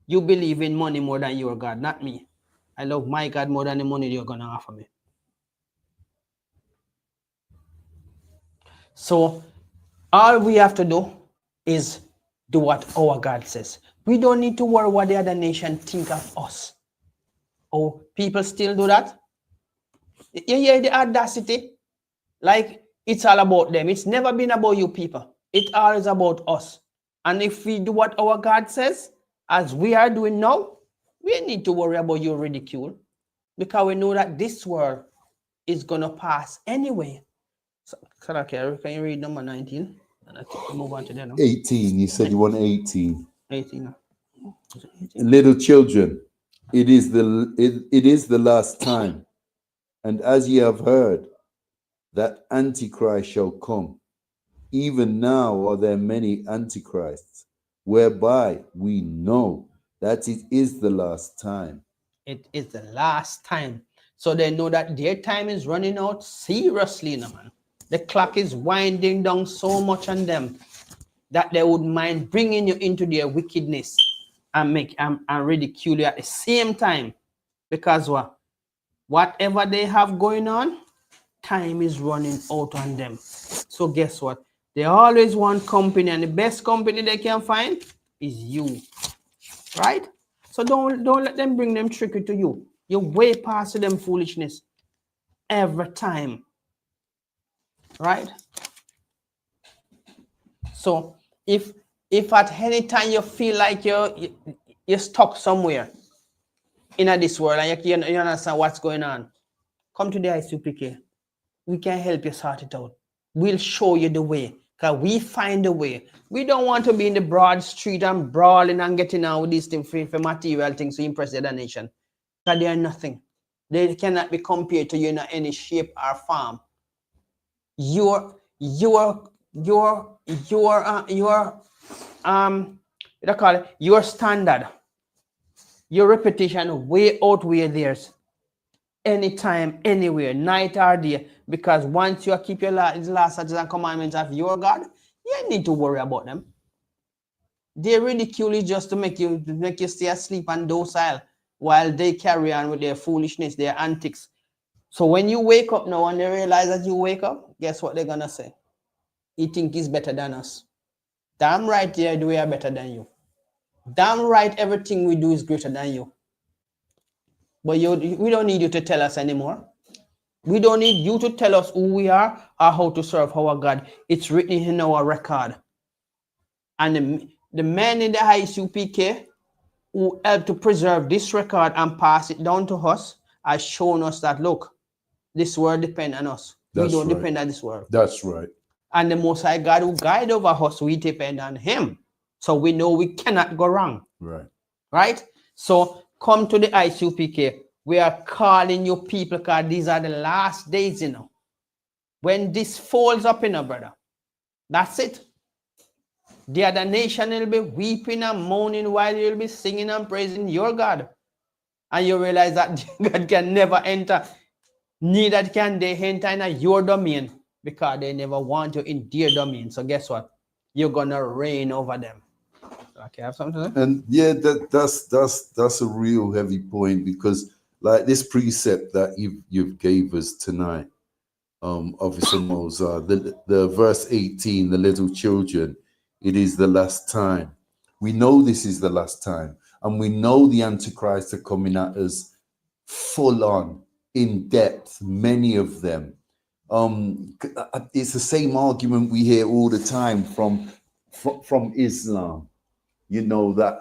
You believe in money more than your God, not me. I love my God more than the money you're going to offer me. So all we have to do is do what our God says. We don't need to worry what the other nation think of us. Oh, people still do that? You hear the audacity? Like it's all about them. It's never been about you people. It's always about us. And if we do what our God says, as we are doing now, we need to worry about your ridicule because we know that this world is going to pass anyway. So, can you read number 19? And I move on to that now. 18. You said you want 18. 18. Little children, it is the last time. And as ye have heard, that Antichrist shall come. Even now are there many Antichrists, whereby we know that it is the last time. It is the last time. So they know that their time is running out seriously now, man. The clock is winding down so much on them that they would mind bringing you into their wickedness and ridicule you at the same time. Because whatever they have going on, time is running out on them. So guess what? They always want company, and the best company they can find is you, right? So don't let them bring them tricky to you. You're way past them foolishness every time, right? So if If at any time you feel like you're stuck somewhere in this world and you understand what's going on, come to the ISUPK. We can help you sort it out. We'll show you the way, because we find the way. We don't want to be in the broad street and brawling and getting out with these things for material things to impress the other nation. Because they are nothing. They cannot be compared to you in any shape or form. Your standard, your reputation way outweigh theirs. Anytime, anywhere, night or day, because once you keep your last statutes and commandments of your God, you don't need to worry about them. They ridicule you just to make you stay asleep and docile while they carry on with their foolishness, their antics. So when you wake up now and they realize that you wake up, guess what they're gonna say? He think he's better than us. Damn right, yeah, we are better than you. Damn right, everything we do is greater than you. But we don't need you to tell us anymore. We don't need you to tell us who we are or how to serve our God. It's written in our record. And the men in the ISUPK who helped to preserve this record and pass it down to us has shown us that, look, this world depends on us. We don't depend on this world. That's right. And the Most High God who guide over us, we depend on him. So we know we cannot go wrong. Right. Right? So come to the ISUPK. We are calling you people because these are the last days, you know. When this folds up, you know, brother, that's it. The other nation will be weeping and moaning while you'll be singing and praising your God. And you realize that God can never enter, neither can they enter in your domain because they never want you in their domain. So guess what? You're going to reign over them. Okay, have something to say? And yeah, that's a real heavy point, because like this precept that you've gave us tonight, Officer Mozart, the verse 18, the little children, it is the last time. We know this is the last time, and we know the Antichrist are coming at us full on, in depth, many of them. It's the same argument we hear all the time from Islam. You know that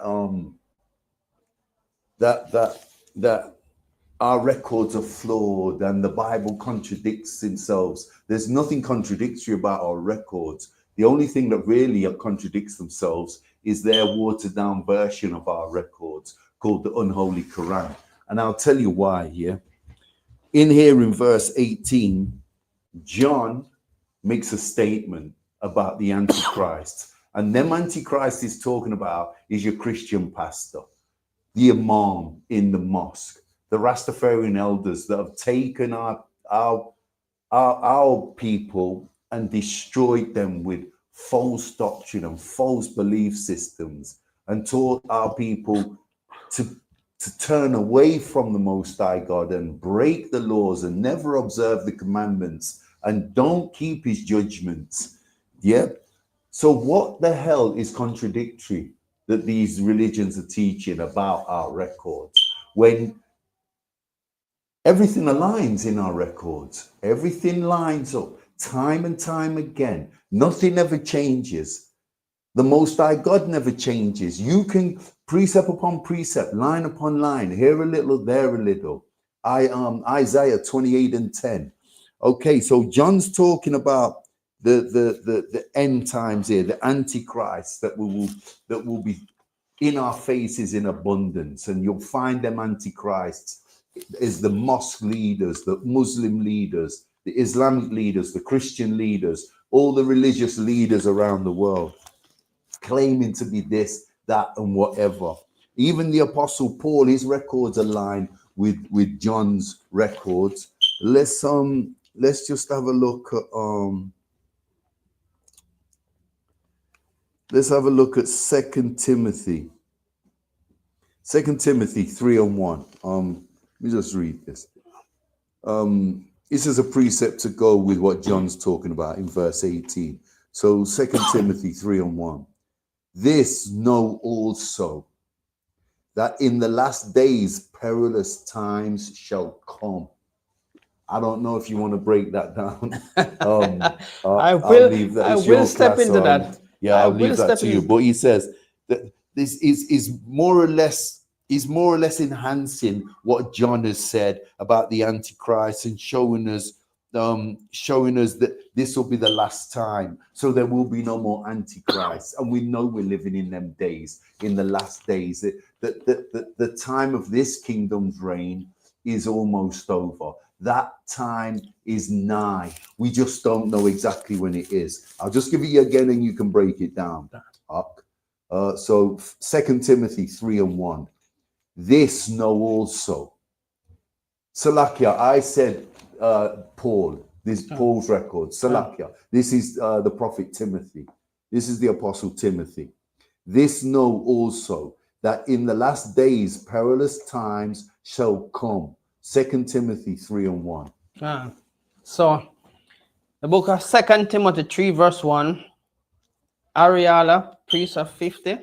our records are flawed and the Bible contradicts themselves. There's nothing contradictory about our records. The only thing that really contradicts themselves is their watered down version of our records called the Unholy Quran. And I'll tell you why here. In here in verse 18, John makes a statement about the Antichrist. And them Antichrist is talking about is your Christian pastor, the imam in the mosque, the Rastafarian elders that have taken our people and destroyed them with false doctrine and false belief systems, and taught our people to turn away from the Most High God and break the laws and never observe the commandments and don't keep his judgments. Yeah. So what the hell is contradictory that these religions are teaching about our records when everything aligns in our records? Everything lines up time and time again. Nothing ever changes. The Most High God never changes. You can precept upon precept, line upon line, here a little, there a little. Isaiah 28:10. Okay, so John's talking about the end times here, the Antichrist that will be in our faces in abundance, and you'll find them Antichrists is the mosque leaders, the Muslim leaders, the Islamic leaders, the Christian leaders, all the religious leaders around the world, claiming to be this, that, and whatever. Even the Apostle Paul, his records align with John's records. Let's just have a look at let's have a look at 2 Timothy. 2 Timothy 3:1. Let me just read this. This is a precept to go with what John's talking about in verse 18. So 2 Timothy 3:1. This know also, that in the last days perilous times shall come. I don't know if you want to break that down. I will step into that. Yeah, I'll leave that to you. But he says that this is more or less enhancing what John has said about the Antichrist and showing us that this will be the last time. So there will be no more Antichrist. And we know we're living in them days, in the last days. The time of this kingdom's reign is almost over. That time is nigh. We just don't know exactly when it is. I'll just give it you again and you can break it down. So 2 Timothy 3:1. This know also. Salakia, I said Paul, this Paul's record. Salakia, this is the prophet Timothy. This is the apostle Timothy. This know also that in the last days perilous times shall come. 2 Timothy 3:1. So the book of 2 Timothy 3 verse 1, Ariala, priest of 50,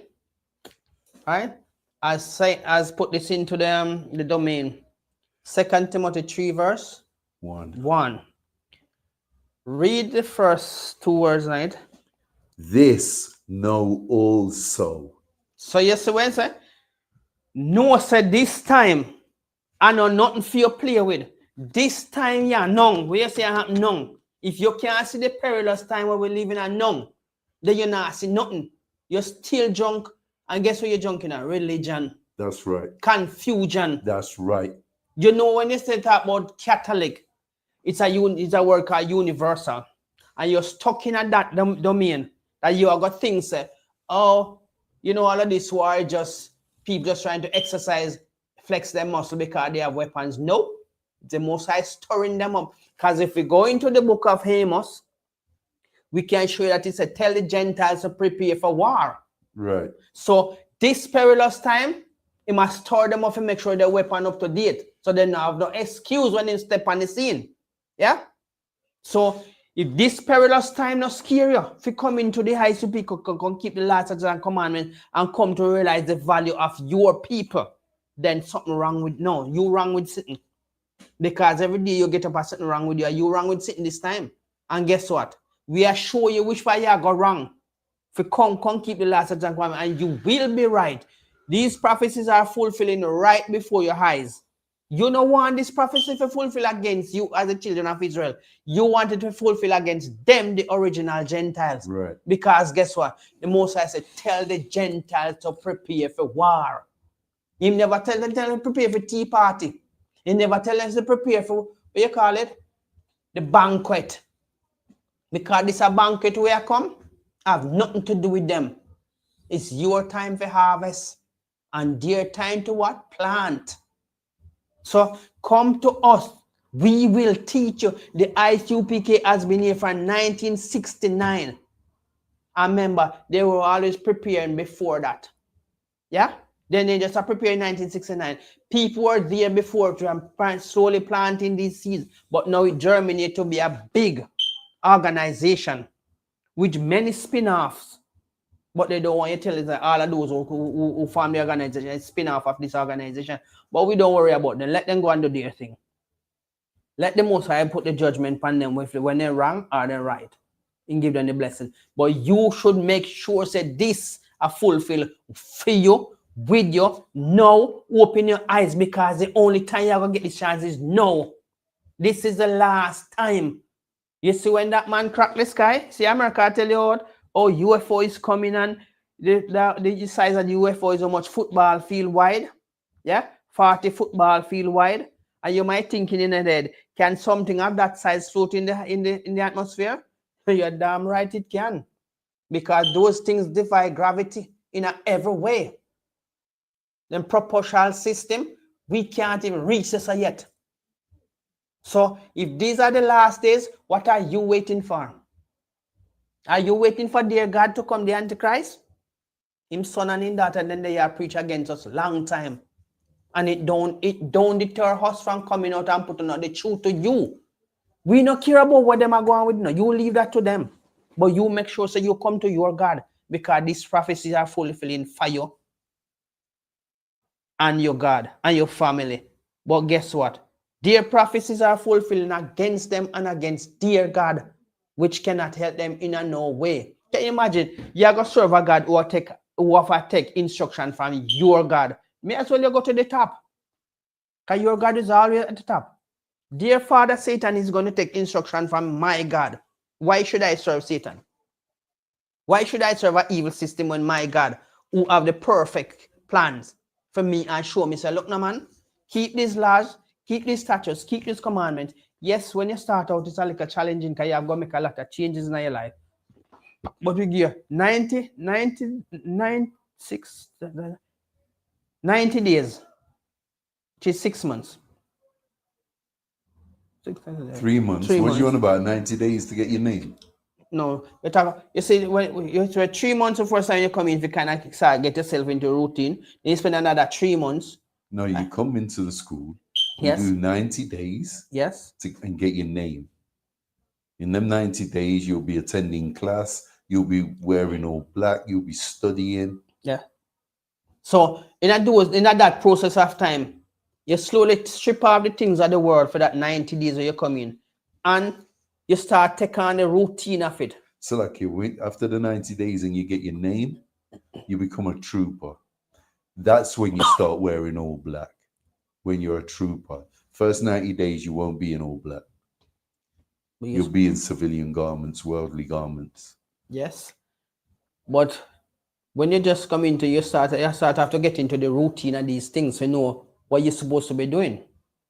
right? As put this into the domain. 2 Timothy 3 verse 1. Read the first two words, right? This know also. So you see when say, no said this time, I know nothing for you play with. This time, yeah, none. Where you say I have none. If you can't see the perilous time where we're living at none, then you're not see nothing. You're still drunk. And guess what you're drunk in? Religion. That's right. Confusion. That's right. You know, when you say talk about Catholic, it's a word called universal. And you're stuck in that domain that you have got things say, oh, you know, all of this war just people just trying to exercise, flex their muscle because they have weapons. No, the Most High stirring them up. Because if we go into the book of Amos, we can show that it said, tell the Gentiles to prepare for war. Right. So this perilous time, he must store them up and make sure their weapon up to date. So they don't have no excuse when they step on the scene. Yeah? So if this perilous time not scare you, if you come into the ISUPK, can keep the laws and commandments and come to realize the value of your people, then something wrong with you wrong with sitting. Because every day you get up and something wrong with you, you wrong with sitting this time. And guess what? We are showing you which way you got wrong. If you come keep the laws and commandments, and you will be right. These prophecies are fulfilling right before your eyes. You don't want this prophecy to fulfill against you as the children of Israel. You want it to fulfill against them, the original Gentiles. Right. Because guess what? The Most High said, tell the Gentiles to prepare for war. He never tell them to prepare for tea party. He never tell them to prepare for, what you call it? The banquet. Because this is a banquet where I come, I have nothing to do with them. It's your time for harvest and their time to what? Plant. So come to us. We will teach you. The ISUPK has been here from 1969. I remember they were always preparing before that. Yeah? Then they just are preparing 1969. People were there before slowly planting these seeds. But now it germinated to be a big organization with many spin-offs. But they don't want you to tell us that all of those who form the organization is spin-off of this organization. But we don't worry about them. Let them go and do their thing. Let the Most High put the judgment on them when they're wrong or they're right. And give them the blessing. But you should make sure that this are fulfilled for you, with you. Now, open your eyes, because the only time you're going to get this chance is now. This is the last time. You see when that man cracked the sky? See, America tell you what? Oh, UFO is coming, and the size of the UFO is how much football field wide. Yeah, 40 football field wide. And you might thinking in your head, can something of that size float in the atmosphere? You're damn right it can. Because those things defy gravity in every way. The proportional system, we can't even reach this yet. So if these are the last days, what are you waiting for? Are you waiting for their God to come, the Antichrist? Him son and him daughter, and then they are preach against us long time. And it don't deter us from coming out and putting out the truth to you. We don't care about what them are going with. No, you leave that to them. But you make sure so you come to your God, because these prophecies are fulfilling for you and your God and your family. But guess what? Their prophecies are fulfilling against them and against their God, which cannot help them in no way. Can you imagine? You're going to serve a God who will take instruction from your God. May as well you go to the top. Because your God is always at the top. Dear Father, Satan is going to take instruction from my God. Why should I serve Satan? Why should I serve an evil system when my God, who have the perfect plans for me and show me, say, look, no man, keep these laws, keep these statutes, keep these commandments. Yes, when you start out, it's a little challenging because you have got to make a lot of changes in your life. But we give 90 days, which is 6 months. 3 months. What do you on about? 90 days to get your name? No, you see, when you 3 months the first time you come in, if you kind of start get yourself into a routine, then you spend another 3 months. No, you come into the school, you yes, do 90 days, yes, and get your name. In them 90 days, you'll be attending class, you'll be wearing all black, you'll be studying. Yeah. So in that process of time, you slowly strip off the things of the world for that 90 days when you come in, and you start taking on the routine of it. So like you wait after the 90 days and you get your name, you become a trooper. That's when you start wearing all black. When you're a trooper. First 90 days, you won't be in all black. You'll be in civilian garments, worldly garments. Yes. But when you just come into, you start have to get into the routine of these things to know what you're supposed to be doing.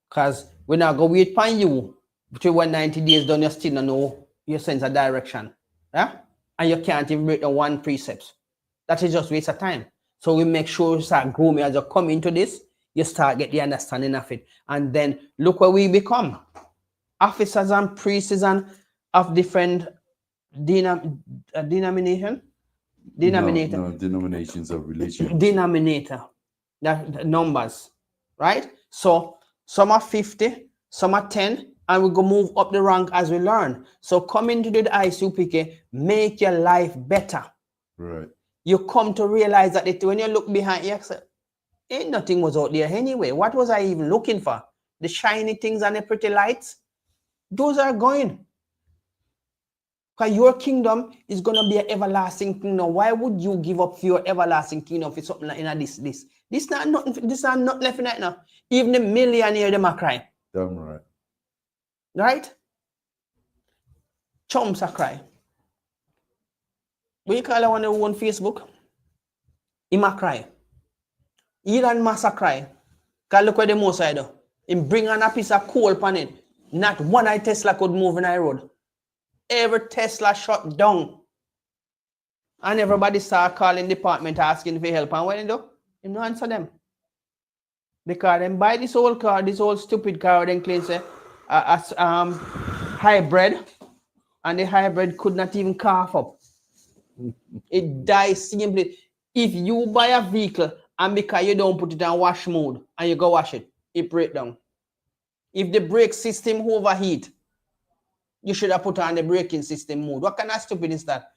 Because we're not going to wait for you between 190 days done, you still don't know your sense of direction. Yeah? And you can't even break the one precept. That is just waste of time. So we make sure you start growing as you come into this, you start get the understanding of it. And then look where we become. Officers and priests and of different denomination. No, denominations of religion. Denominator, the numbers, right? So some are 50, some are 10, and we go move up the rank as we learn. So coming to the ISUPK, make your life better. Right. You come to realize that when you look behind you, ain't nothing was out there anyway. What was I even looking for? The shiny things and the pretty lights, those are going. Because your kingdom is going to be an everlasting kingdom. Why would you give up your everlasting kingdom for something like this? This not nothing. This not not left right now. Even the millionaire them are crying. Damn right. Right? Chumps are crying. What you call the one who on Facebook? He might cry. Elon Musk cry. Because look where the most I do. Him bring on a piece of coal upon it. Not one Tesla could move in the road. Every Tesla shut down. And everybody start calling department asking for help. And when they do, you don't answer them. Because them buy this old car, this old stupid car, then claim say hybrid. And the hybrid could not even cough up. It dies simply. If you buy a vehicle and because you don't put it on wash mode and you go wash it, it breaks down. If the brake system overheat, you should have put on the braking system mode. What kind of stupid is that?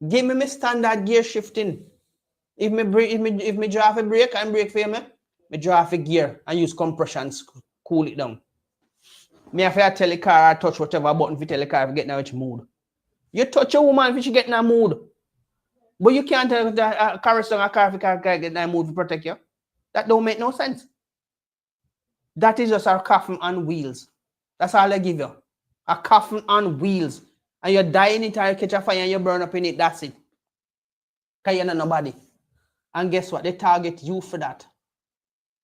Give me my standard gear shifting. If me drive a brake and brake for me, me drive a gear and use compression to cool it down. Me have to tell the car or touch whatever button to tell the car to get in which mood. You touch a woman if she get in a mood. But you can't tell the car is a car if get in a mood to protect you. That don't make no sense. That is just a coffin on wheels. That's all they give you. A coffin on wheels. And you die in it or you catch a fire and you burn up in it. That's it. Because you're not nobody. And guess what? They target you for that.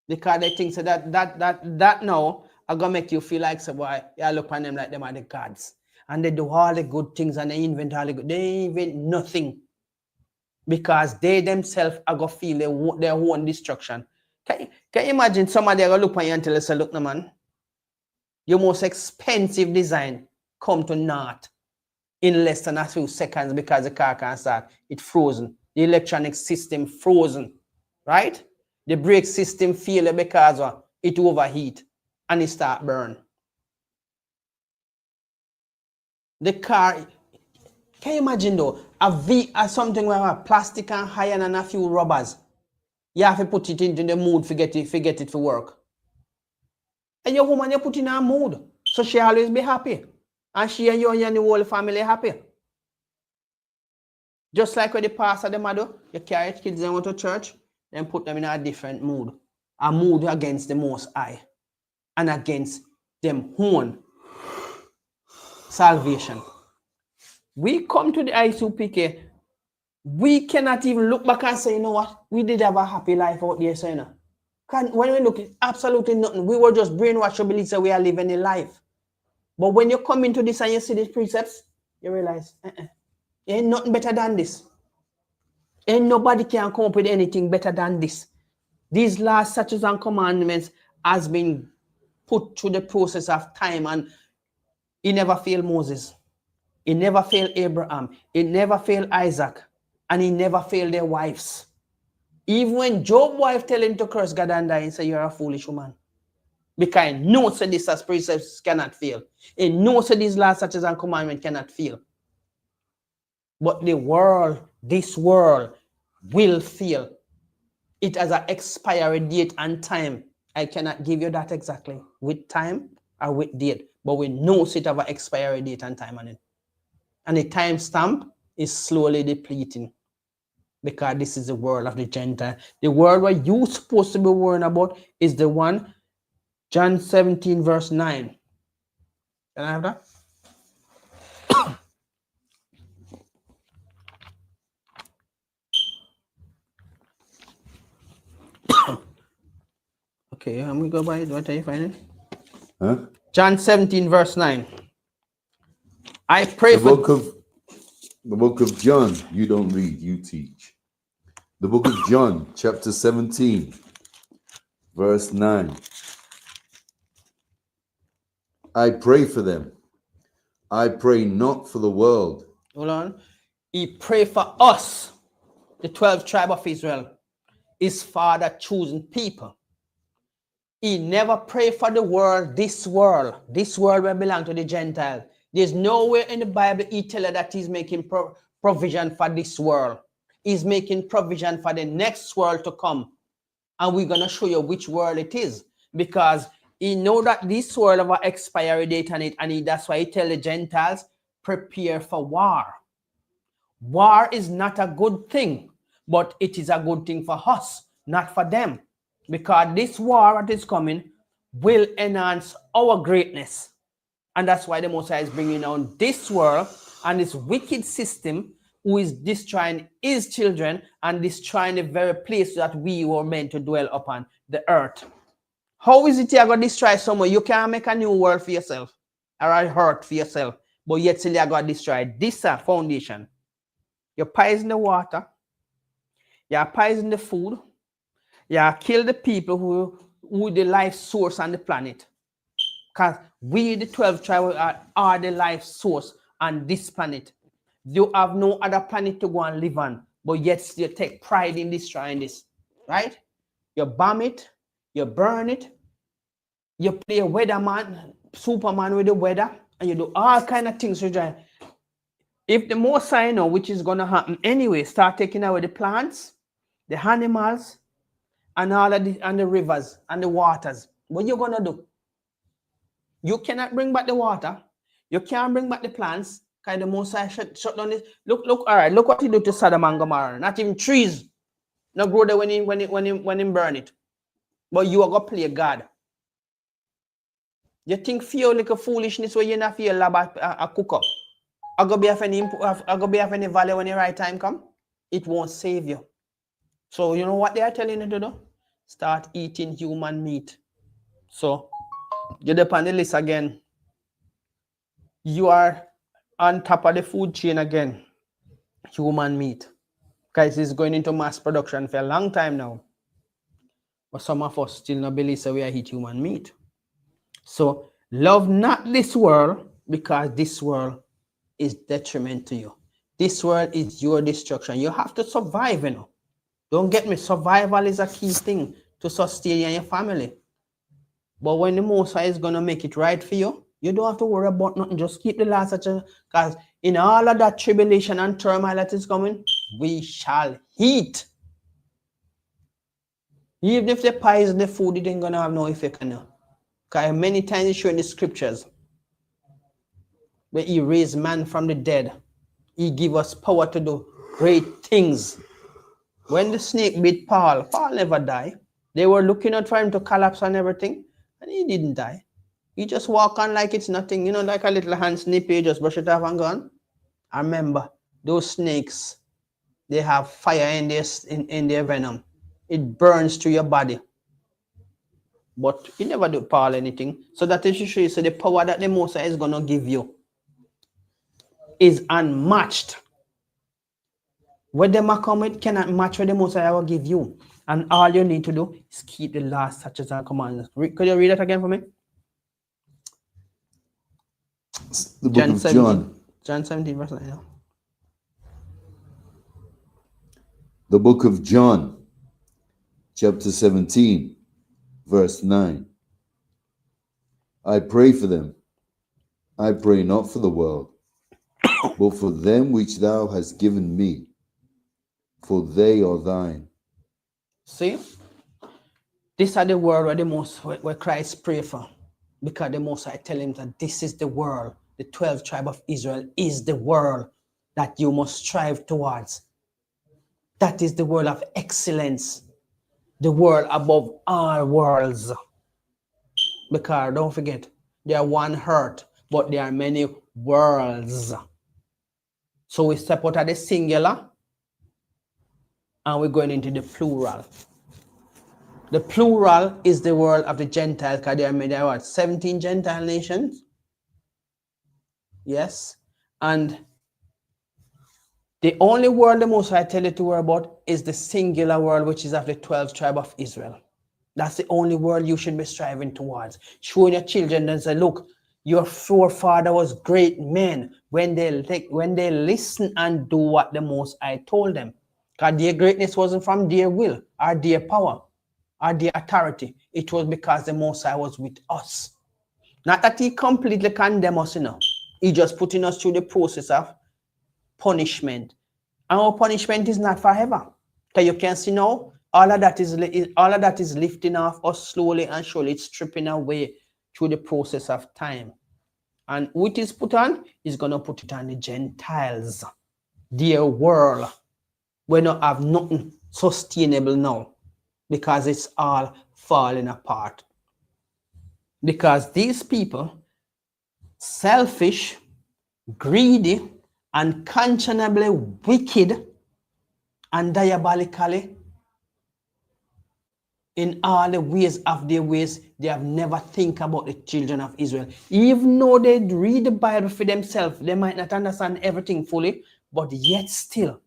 Because they think so that now are going to make you feel like, so boy, you look on them like them are the gods. And they do all the good things and they invent all the good. They invent nothing. Because they themselves are going to feel their own destruction. Can you imagine somebody are going to look on you and tell you, say, look, no man, your most expensive design come to naught in less than a few seconds because the car can't start. It's frozen. The electronic system frozen, right? The brake system fail because it overheat and it start burn. The car, can you imagine though, something with a plastic and iron and a few rubbers. You have to put it into the mood, forget it for work. And your woman, you put in her mood. So she always be happy. And she and you and the whole family happy. Just like when the pastor them do, you carry kids them to church, then put them in a different mood. A mood against the Most High and against them own salvation. We come to the ISUPK, we cannot even look back and say, you know what, we did have a happy life out there, so you know. When we look, absolutely nothing. We were just brainwashed to believe that we are living a life. But when you come into this and you see these precepts, you realize, ain't nothing better than this. Ain't nobody can come up with anything better than this. These last statutes and commandments has been put through the process of time, and it never failed Moses. It never failed Abraham. It never failed Isaac. And it never failed their wives. Even when Job's wife tell him to curse God and die, he say, you're a foolish woman. Because he knows that these precepts cannot fail. He knows that these last statutes and commandments cannot fail. But the world, this world, will fail. It has an expiry date and time. I cannot give you that exactly with time or with date. But we know it have an expiry date and time on it. And the time stamp is slowly depleting. Because this is the world of the Gentile. The world where you're supposed to be worrying about is the one, John 17, verse 9. Can I have that? Okay, I'm going to go by it. What are you finding? Huh? John 17, verse 9. I pray the book of John, you don't read, you teach. The book of John, chapter 17, verse 9. I pray for them. I pray not for the world. Hold on. He prayed for us, the 12 tribe of Israel, his father chosen people. He never prayed for the world, this world will belong to the Gentiles. There's nowhere in the Bible he tells us that he's making provision for this world. He's making provision for the next world to come. And we're going to show you which world it is. Because he know that this world have an expiry date on it. And that's why he tells the Gentiles, prepare for war. War is not a good thing. But it is a good thing for us, not for them. Because this war that is coming will enhance our greatness. And that's why the Most High is bringing down this world and this wicked system who is destroying his children and destroying the very place that we were meant to dwell upon, the earth. How is it you're going to destroy someone? You can't make a new world for yourself or a earth for yourself, but yet still you're going to destroy this foundation. You poison the water, you poison the food, you kill the people who the life source on the planet. Because we, the 12 tribes, are the life source on this planet. You have no other planet to go and live on, but yet you take pride in destroying this, right? You bomb it, you burn it, you play a weatherman, Superman with the weather, and you do all kind of things to try. If the Most High know which is going to happen anyway, start taking away the plants, the animals, and all of the, and the rivers and the waters, what you going to do? You cannot bring back the water. You can't bring back the plants. Because the Most High shut down this. Look, all right, look what he did to Sodom and Gomorrah. Not even trees. Not grow there when he burn it. But you are going to play God. You think fear like a foolishness where you not feel lab a cook up. I go be have any value when the right time come. It won't save you. So you know what they are telling you to do? Start eating human meat. So get up on the list again. You are on top of the food chain again. Human meat. Guys, it's going into mass production for a long time now. But some of us still not believe that we are eat human meat. So love not this world, because this world is detriment to you. This world is your destruction. You have to survive, you know. Don't get me. Survival is a key thing to sustain you and your family. But when the Most High is going to make it right for you, you don't have to worry about nothing. Just keep the last because in all of that tribulation and turmoil that is coming, we shall eat. Even if the poison the food, it ain't going to have no effect on you. Because many times it's shown in the scriptures where he raised man from the dead. He give us power to do great things. When the snake bit Paul, Paul never died. They were looking out for him to collapse and everything, and he didn't die. He just walk on like it's nothing, you know, like a little hand snip, you just brush it off and gone. I remember those snakes, they have fire in their venom. It burns through your body. But you never do Paul anything. So that is to show you, so the power that the Most High is gonna give you is unmatched. What the Macomet cannot match what the Most High will give you. And all you need to do is keep the last statutes and commandments. Could you read that again for me? The book of John. John 17, verse 9. The book of John, chapter 17, verse 9. I pray for them. I pray not for the world, but for them which thou hast given me, for they are thine. See? These are the word where Christ pray for. Because the Most High tell him that this is the world. The 12 tribe of Israel is the world that you must strive towards. That is the world of excellence. The world above all worlds. Because don't forget, there are one earth, but there are many worlds. So we step out of the singular and we're going into the plural. The plural is the world of the Gentiles, because there are 17 Gentile nations. Yes. And the only world the Most High tell you to worry about is the singular world, which is of the 12 tribe of Israel. That's the only world you should be striving towards. Showing your children and say, look, your forefather was great men when they listen and do what the Most High told them. Because their greatness wasn't from their will or their power or their authority. It was because the Most High was with us. Not that he completely condemned us, you know. He just putting us through the process of punishment. And our punishment is not forever. Because you can see now, all of that is lifting off us slowly and surely. It's stripping away through the process of time. And who it is put on is going to put it on the Gentiles. Their world. We don't have nothing sustainable now. Because it's all falling apart. Because these people, selfish, greedy, unconscionably wicked, and diabolically, in all the ways of their ways, they have never think about the children of Israel. Even though they read the Bible for themselves, they might not understand everything fully, but yet still,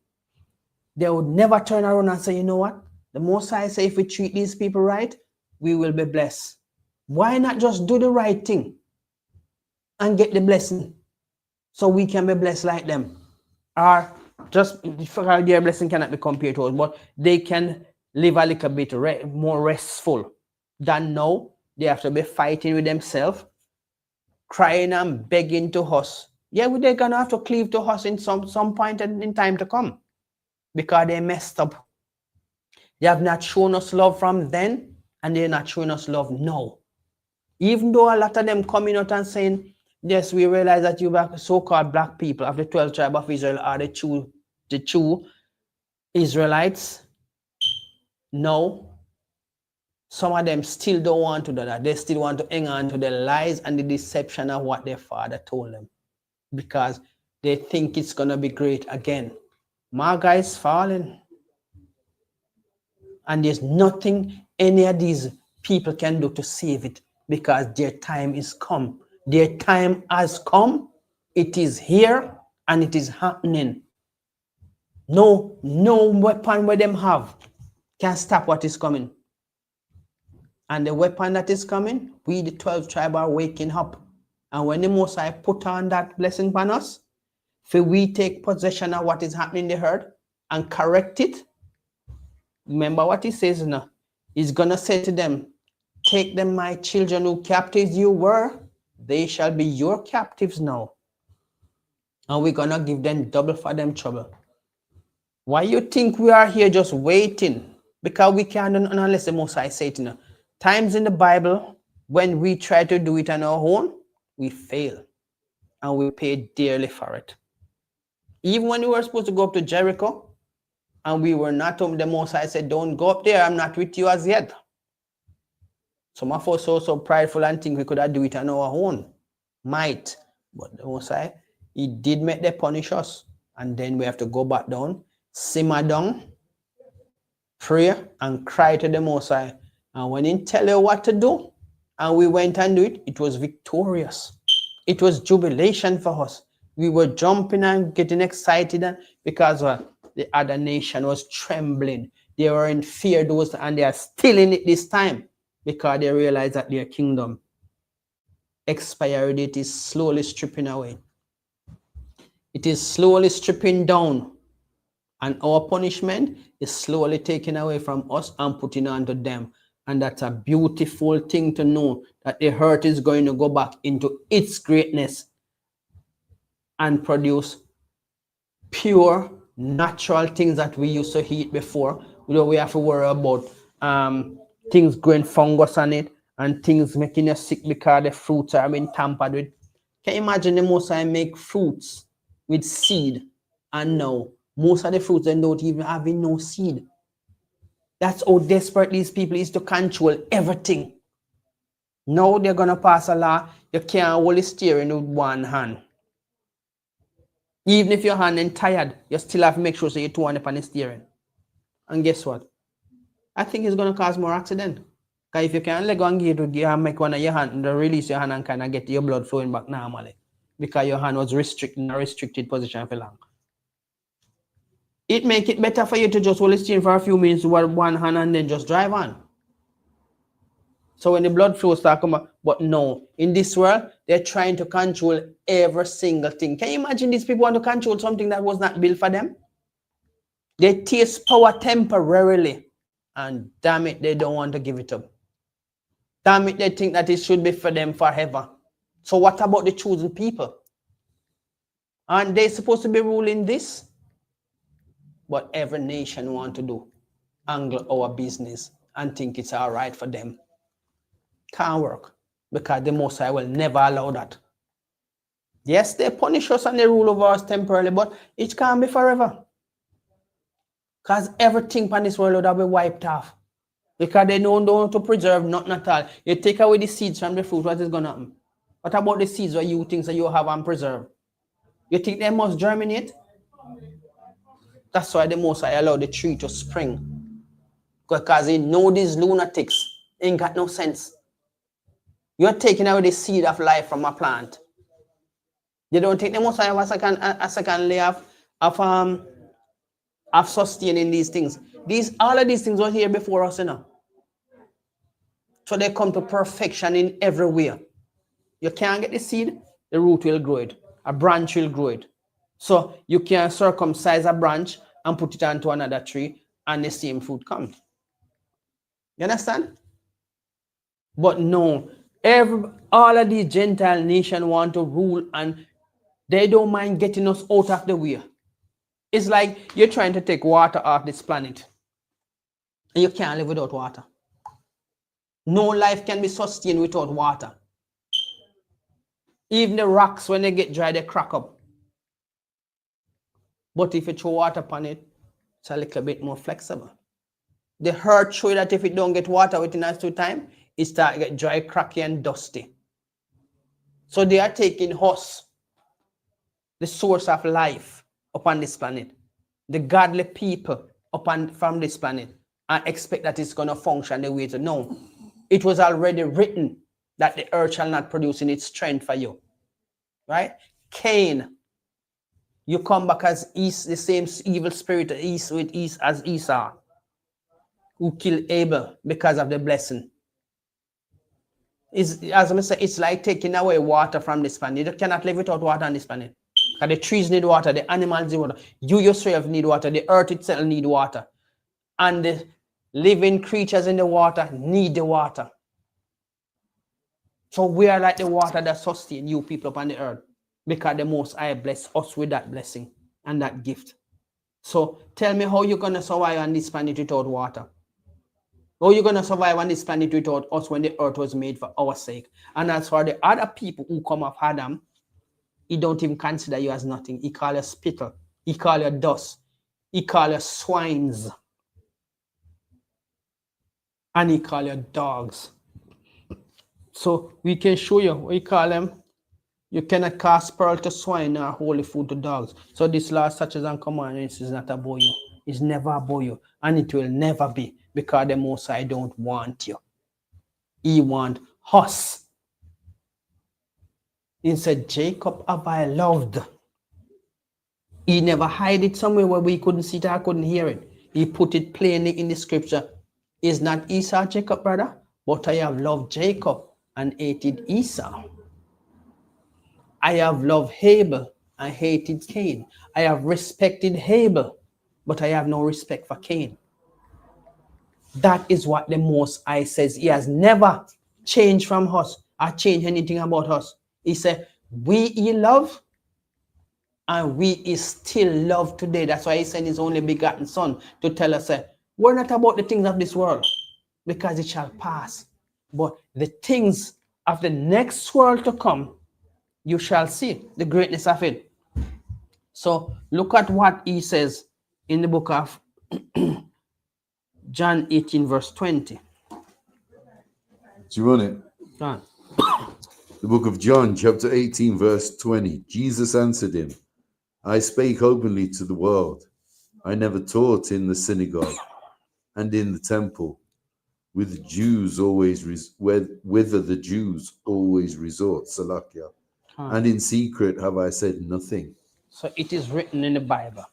they would never turn around and say, you know what? The Most High say, if we treat these people right, we will be blessed. Why not just do the right thing and get the blessing so we can be blessed like them? Or just, their blessing cannot be compared to us, but they can live a little bit more restful than now. They have to be fighting with themselves, crying and begging to us. Yeah, they're going to have to cleave to us in some point in time to come because they messed up. They have not shown us love from then, and they're not showing us love now. Even though a lot of them coming out and saying, yes, we realize that you so-called black people of the 12 tribe of Israel are the true Israelites. No, some of them still don't want to do that. They still want to hang on to the lies and the deception of what their father told them because they think it's going to be great again. Maga is falling. And there's nothing any of these people can do to save it because their time is come. Their time has come. It is here and it is happening. No weapon where them have can stop what is coming. And the weapon that is coming, we the 12 tribe are waking up. And when the Most High put on that blessing upon us, if we take possession of what is happening in the herd and correct it, remember what he says now. He's going to say to them, take them, my children, who captives you were, they shall be your captives now. And we're going to give them double for them trouble. Why you think we are here just waiting? Because we can't do nothing unless the Most High say it. Times in the Bible, when we try to do it on our own, we fail. And we pay dearly for it. Even when we were supposed to go up to Jericho, and we were not home, the Most High said, don't go up there, I'm not with you as yet. Some of us are so prideful and think we could have do it on our own might. But the Most High, he did make them punish us. And then we have to go back down, simmer down, pray, and cry to the Most High. And when he tell you what to do, and we went and do it, it was victorious. It was jubilation for us. We were jumping and getting excited because the other nation was trembling. They were in fear, those, and they are still in it this time because they realize that their kingdom expiry date is slowly stripping away. It is slowly stripping down, and our punishment is slowly taken away from us and putting onto them. And that's a beautiful thing to know, that the earth is going to go back into its greatness and produce pure, natural things that we used to eat before. We have to worry about things growing fungus on it and things making us sick because the fruits are being tampered with. Can you imagine the Most High make fruits with seed, and now most of the fruits they don't even have no seed? That's how desperate these people is to control everything. Now they're going to pass a law, you can't hold the steering with one hand. Even if your hand is tired, you still have to make sure so you two hand upon the steering. And guess what? I think it's going to cause more accident. Because if you can't let go and give it to make one of your hand, release your hand and kind of get your blood flowing back normally. Because your hand was restricted in a restricted position for long. It make it better for you to just hold the steering for a few minutes with one hand and then just drive on. So when the blood flow starts coming, but no, in this world, they're trying to control every single thing. Can you imagine these people want to control something that was not built for them? They taste power temporarily, and damn it, they don't want to give it up. Damn it, they think that it should be for them forever. So what about the chosen people? Aren't they supposed to be ruling this? But every nation want to do, angle our business and think it's all right for them. Can't work, because the Most High will never allow that. Yes, they punish us and they rule over us temporarily, but it can't be forever. Because everything on this world will be wiped off. Because they don't want to preserve nothing at all. You take away the seeds from the fruit, what is going to happen? What about the seeds that you think that you have and preserve? You think they must germinate? That's why the Most High allowed the tree to spring. Because they know these lunatics ain't got no sense. You're taking away the seed of life from a plant. You don't think the Most High have a second layer of sustaining these things. All of these things were here before us, you know. So they come to perfection in every way. You can't get the seed, the root will grow it. A branch will grow it. So you can circumcise a branch and put it onto another tree and the same fruit comes. You understand? But no, all of these Gentile nations want to rule and they don't mind getting us out of the way. It's like you're trying to take water off this planet. And you can't live without water. No life can be sustained without water. Even the rocks, when they get dry, they crack up. But if you throw water upon it, it's a little bit more flexible. The earth show that if it don't get water within a certain time, it starts to get dry, cracky, and dusty. So they are taking us, the source of life upon this planet, the godly people from this planet, and expect that it's going to function the way to know. It was already written that the earth shall not produce in its strength for you. Right? Cain, you come back as the same evil spirit as Esau, who killed Abel because of the blessing. As I say, it's like taking away water from this planet. You cannot live without water on this planet. Because the trees need water, the animals need water, you yourself need water, the earth itself need water. And the living creatures in the water need the water. So we are like the water that sustains you people upon the earth, because the Most High bless us with that blessing and that gift. So tell me how you're going to survive on this planet without water. How you're going to survive on this planet without us when the earth was made for our sake. And as for the other people who come off Adam, he don't even consider you as nothing. He calls you spittle. He call you dust. He call you swines. And he call you dogs. So we can show you what he call them. You cannot cast pearl to swine or holy food to dogs. So this law, statutes, and commandments is not about you. It's never about you. And it will never be, because the Most High don't want you. He want us. He said, Jacob have I loved. He never hide it somewhere where we couldn't see it or couldn't hear it. He put it plainly in the scripture. Is not Esau Jacob, brother? But I have loved Jacob and hated Esau. I have loved Abel and hated Cain. I have respected Abel, but I have no respect for Cain. That is what the Most High says. He has never changed from us or changed anything about us. He said, we he love, and we is still love today. That's why he sent his only begotten son to tell us that we're not about the things of this world, because it shall pass. But the things of the next world to come, you shall see the greatness of it. So look at what he says in the book of John 18 verse 20. Do you want it? John. The book of John, chapter 18, verse 20. Jesus answered him, I spake openly to the world. I never taught in the synagogue and in the temple, with Jews always whither the Jews always resort, Salakia. And in secret have I said nothing. So it is written in the Bible.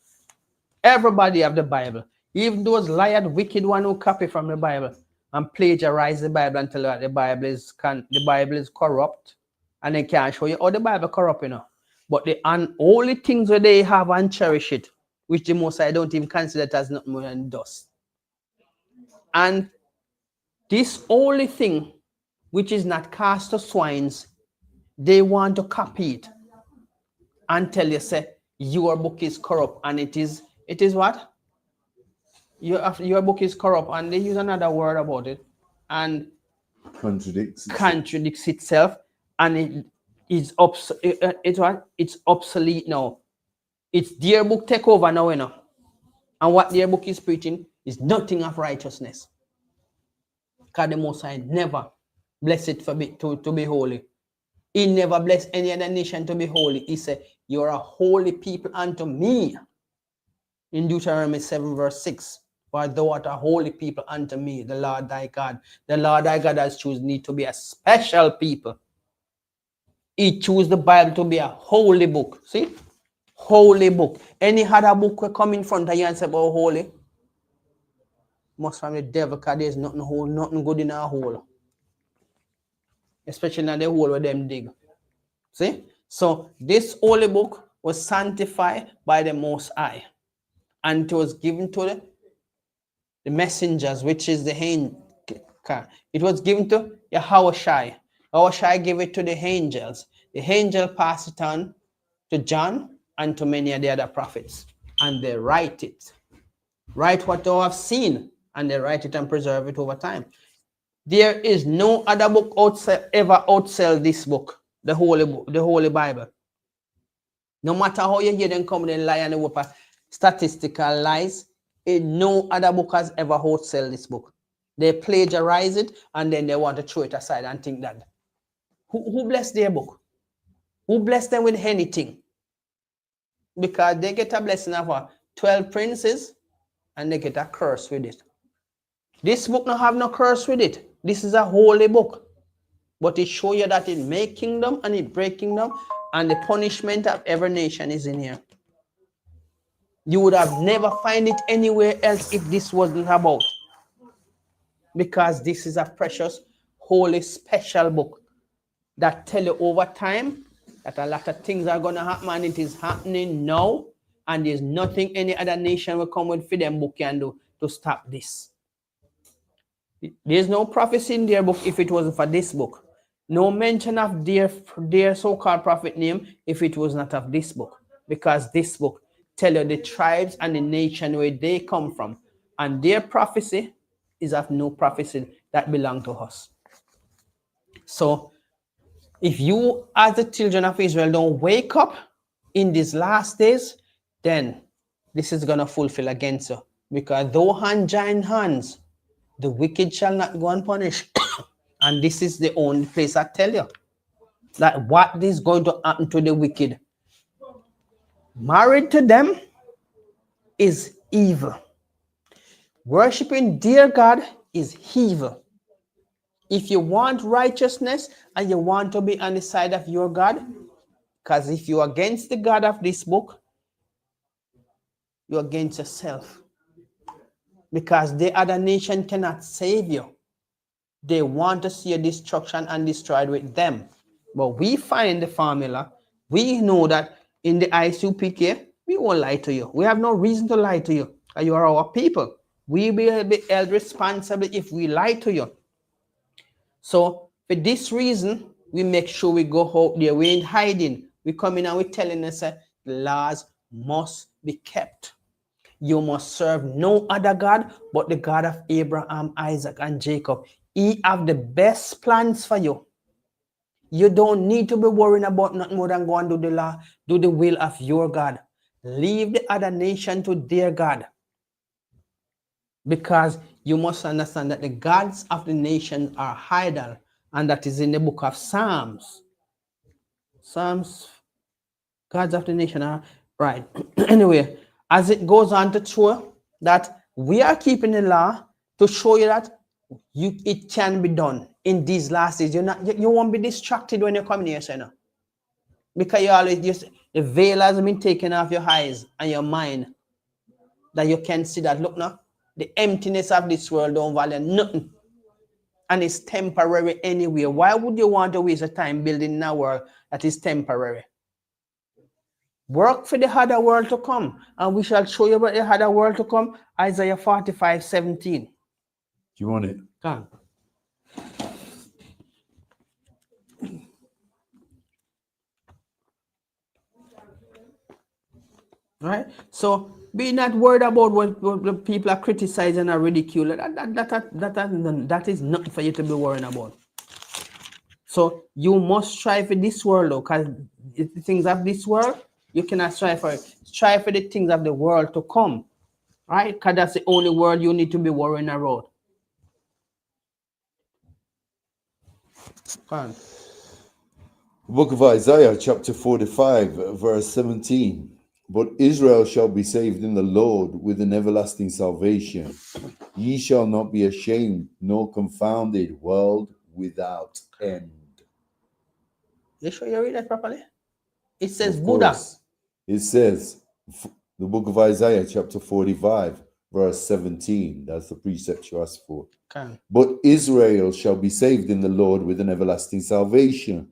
Everybody have the Bible. Even those liar, wicked one who copy from the Bible and plagiarize the Bible and tell you that the Bible is corrupt, and they can't show you how the Bible corrupt, you know. But the only things where they have and cherish it, which the Most I don't even consider it as nothing more than dust. And this only thing which is not cast to swines, they want to copy it and tell you, say, your book is corrupt, and it is what? Your book is corrupt, and they use another word about it, and Contradicts itself, and it is it's obsolete now. It's their book take over now, you know. And what their book is preaching is nothing of righteousness. Because the Most High never bless it to be holy. He never blessed any other nation to be holy. He said, you are a holy people unto me. In Deuteronomy 7 verse 6. For thou art a holy people unto me, the Lord thy God. The Lord thy God has chosen thee to be a special people. He chose the Bible to be a holy book. See? Holy book. Any other book will come in front of you and say about holy. Most from the devil, because there's nothing good in our hole. Especially in the hole where them dig. See? So this holy book was sanctified by the Most High. And it was given to the messengers, which is the angel. It was given to Yahushai. Yahushai gave it to the angels. The angel passed it on to John and to many of the other prophets. And they write it. Write what they have seen. And they write it and preserve it over time. There is no other book ever outsell this book, the Holy Bible. No matter how you hear them come and lie and whoop statistical lies, no other book has ever outsell this book. They plagiarize it and then they want to throw it aside and think that. Who blessed their book? Who blessed them with anything? Because they get a blessing of 12 princes and they get a curse with it. This book don't have no curse with it. This is a holy book. But it shows you that it make kingdom and it break kingdom, and the punishment of every nation is in here. You would have never find it anywhere else if this wasn't about. Because this is a precious, holy, special book that tell you over time that a lot of things are going to happen, and it is happening now, and there's nothing any other nation will come with for them book can do to stop this. There's no prophecy in their book if it wasn't for this book. No mention of their so-called prophet name if it was not of this book. Because this book tell you the tribes and the nation where they come from. And their prophecy is of no prophecy that belong to us. So, if you as the children of Israel don't wake up in these last days, then this is going to fulfill against you. Because though hand join hands, the wicked shall not go unpunished. And this is the only place I tell you that what is going to happen to the wicked. Married to them is evil. Worshipping dear God is evil. If you want righteousness and you want to be on the side of your God, because if you're against the God of this book, you're against yourself. Because the other nation cannot save you. They want to see your destruction and destroyed with them. But we find the formula. We know that in the ISUPK, we won't lie to you. We have no reason to lie to you. You are our people. We will be held responsible if we lie to you. So for this reason, we make sure we go out there. We ain't hiding. We come in and we're telling us that the laws must be kept. You must serve no other God but the God of Abraham, Isaac, and Jacob. He have the best plans for you. You don't need to be worrying about nothing more than go and do the law, do the will of your God. Leave the other nation to their God. Because you must understand that the gods of the nation are idol, and that is in the book of Psalms. Psalms, gods of the nation are right. Anyway, as it goes on to show that we are keeping the law to show you that it can be done in these last days. You won't be distracted when you come in here, so no. Because you always just the veil has been taken off your eyes and your mind, that you can see that look now, the emptiness of this world don't value nothing. And it's temporary anyway. Why would you want to waste your time building a world that is temporary? Work for the other world to come, and we shall show you about the other world to come. Isaiah 45:17. Do you want it? Come. Right? So be not worried about what the people are criticizing or ridiculing. That is nothing for you to be worrying about. So you must strive for this world, though, because the things of this world, you cannot strive for it. Strive for the things of the world to come. Right? Because that's the only world you need to be worrying about. Come on. Book of Isaiah, chapter 45, verse 17. But Israel shall be saved in the Lord with an everlasting salvation. Ye shall not be ashamed, nor confounded, world without end. You sure you read that properly? It says Of Buddha. course. It says, the book of Isaiah, chapter 45, verse 17. That's the precept you asked for. Okay. But Israel shall be saved in the Lord with an everlasting salvation.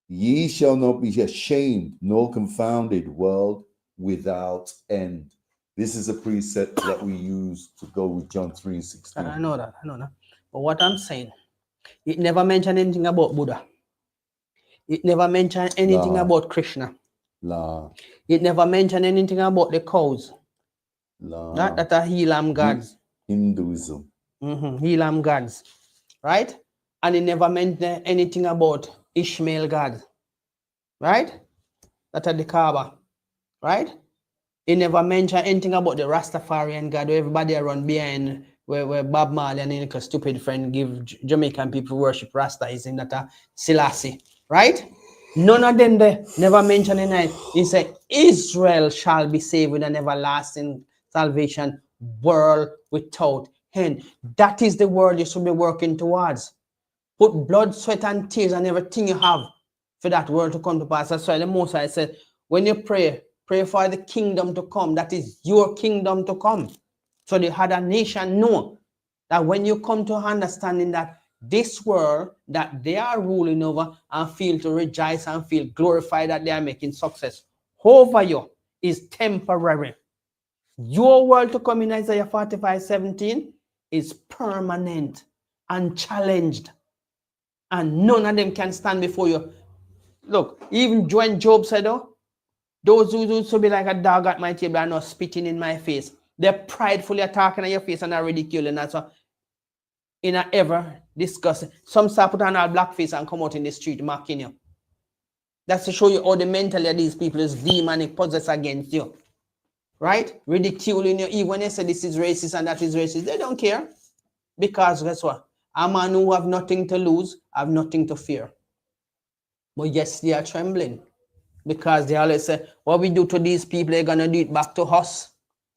Ye shall not be ashamed, nor confounded, world without end. This is a precept that we use to go with John 3:16. I know that. But what I'm saying, it never mentioned anything about Buddha. It never mentioned anything about Krishna. It never mentioned anything about the cows. That are Helam gods. Hinduism. Helam gods. Right? And it never mentioned anything about Ishmael gods. Right? That are the Kaaba. Right? It never mentioned anything about the Rastafarian God where everybody run behind where Bob Marley and his stupid friend give Jamaican people worship Rasta is in that Selassie. Right? None of them there never mentioned it. He said, Israel shall be saved with an everlasting salvation, world without end. That is the world you should be working towards. Put blood, sweat, and tears and everything you have for that world to come to pass. That's why the Most High said, when you pray for the kingdom to come. That is your kingdom to come. So the other nation know that when you come to understanding that this world that they are ruling over and feel to rejoice and feel glorified that they are making success over you is temporary. Your world to come in Isaiah 45:17 is permanent and challenged. And none of them can stand before you. Look, even when Job said, oh, those who used to be like a dog at my table are not spitting in my face. They're pridefully attacking at your face and are ridiculing. That's so in a ever discussing. Some start put on a black face and come out in the street mocking you. That's to show you how the mentality of these people is demonic possessed against you. right? Ridiculing you even when they say this is racist and that is racist. They don't care. Because guess what? A man who have nothing to lose, have nothing to fear. But yes, they are trembling. Because they always say, what we do to these people, they're going to do it back to us.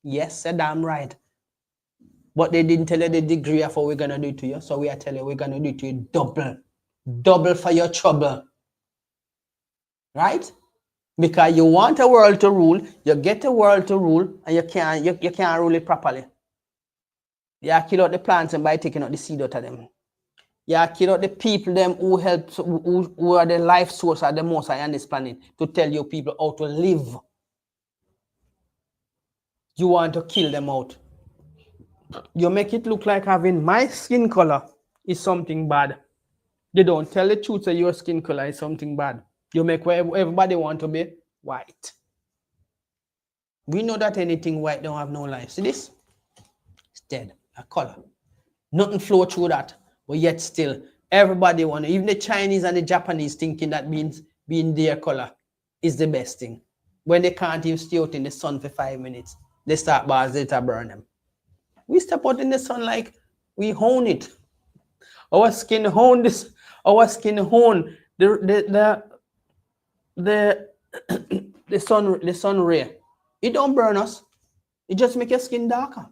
Yes, they're damn right. But they didn't tell you the degree of what we're going to do to you. So we are telling you we're going to do to you double. Double for your trouble. Right? Because you want a world to rule, you get a world to rule, and you can't rule it properly. You kill out the plants and by taking out the seed out of them. You kill out the people them who help, who are the life source of the Most High on this planet to tell you people how to live. You want to kill them out. You make it look like having my skin color is something bad. They don't tell the truth that your skin color is something bad. You make everybody want to be white. We know that anything white don't have no life. See this? It's dead. A color. Nothing flow through that. But yet still, everybody want to, even the Chinese and the Japanese thinking that means being their color is the best thing. When they can't even stay out in the sun for 5 minutes, they start bars, they start burn them. We step out in the sun like we own it. Our skin own this. Our skin own the sun ray. It don't burn us. It just make your skin darker.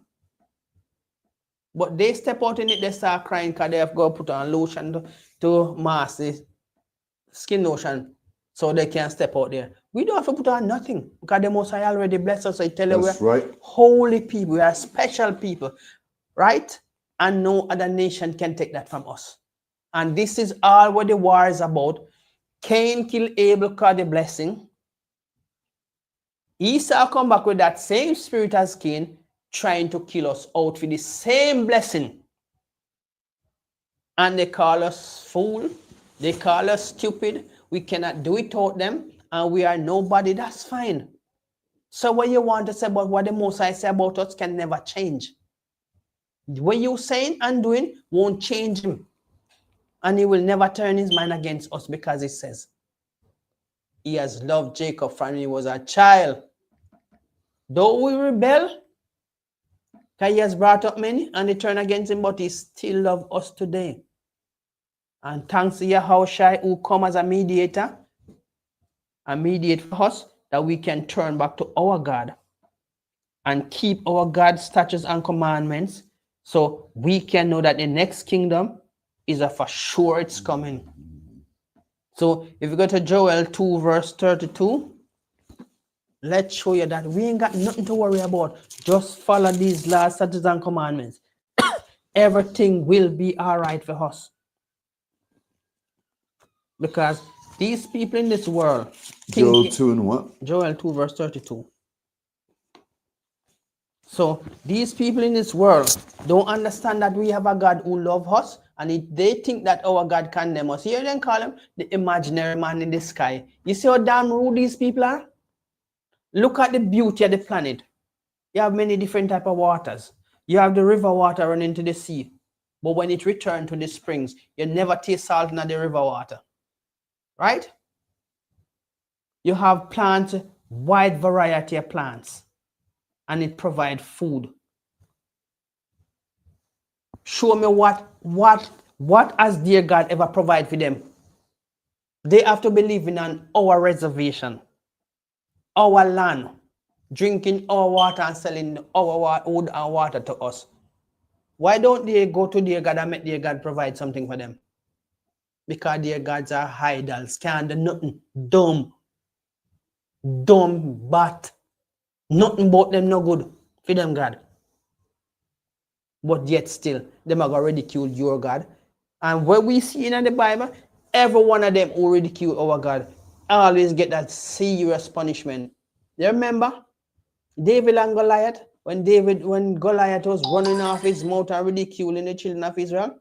But they step out in it, they start crying because they have got to put on lotion to mask the skin lotion so they can step out there. We don't have to put on nothing because the Most High already blessed us. So I tell you, we're holy people, we are special people, right? And no other nation can take that from us. And this is all what the war is about. Cain killed Abel because the blessing. Esau come back with that same spirit as Cain, trying to kill us out for the same blessing. And they call us fool. They call us stupid. We cannot do it without them. And we are nobody. That's fine. So what you want to say about what the Most High say about us can never change. What you saying and doing won't change him. And he will never turn his mind against us because he says he has loved Jacob from when he was a child. Though we rebel, because he has brought up many and they turn against him, but he still loves us today. And thanks to Yahushua who come as a mediator and mediate for us, that we can turn back to our God and keep our God's statutes and commandments, so we can know that the next kingdom is for sure it's coming. So if you go to Joel 2 verse 32, let's show you that we ain't got nothing to worry about. Just follow these laws, statutes, and commandments. Everything will be all right for us. Because these people in this world... Joel 2 and what? Joel 2 verse 32. So these people in this world don't understand that we have a God who loves us, and they think that our God condemns us. Here they call him the imaginary man in the sky. You see how damn rude these people are? Look at the beauty of the planet. You have many different types of waters. You have the river water running into the sea. But when it returns to the springs, you never taste salt in the river water. Right? You have plants, wide variety of plants. And it provides food. Show me what has dear God ever provided for them? They have to be living on our reservation, our land, drinking our water and selling our wood and water to us. Why don't they go to their God and make their God provide something for them? Because their gods are idols, can't do nothing. Dumb, but nothing about them no good for them God. But yet still, them are going to ridicule your God. And what we see in the Bible, every one of them who ridicule our God always get that serious punishment. You remember David and Goliath? When Goliath was running off his mouth and ridiculing the children of Israel,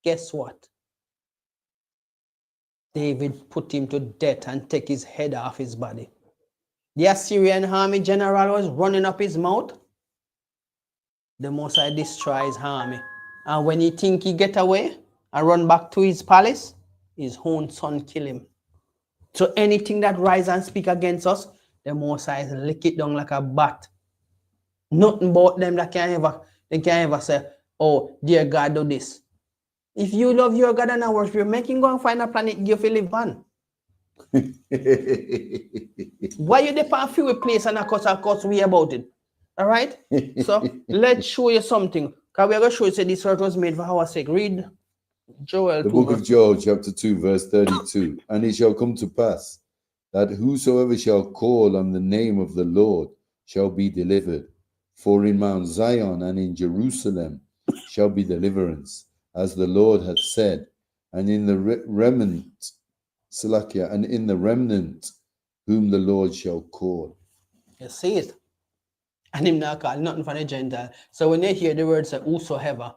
guess what? David put him to death and take his head off his body. The Assyrian army general was running up his mouth. The Most High destroys his army. And when he think he get away and run back to his palace, his own son kill him. So anything that rise and speak against us, the Most High lick it down like a bat. Nothing about them that they can ever say, oh, dear God, do this. If you love your God and worship, you're making go and find a planet you feel live on. Why you depend few place and of course we about it? All right? So let's show you something. Because we're going to show you that this earth was made for our sake. Read Joel 2. The book of Joel, chapter 2, verse 32. And it shall come to pass that whosoever shall call on the name of the Lord shall be delivered. For in Mount Zion and in Jerusalem shall be deliverance, as the Lord hath said, and in the remnant, Salakia, and in the remnant whom the Lord shall call. You see it? And him not call nothing for the Gentile. So when they hear the word say whosoever,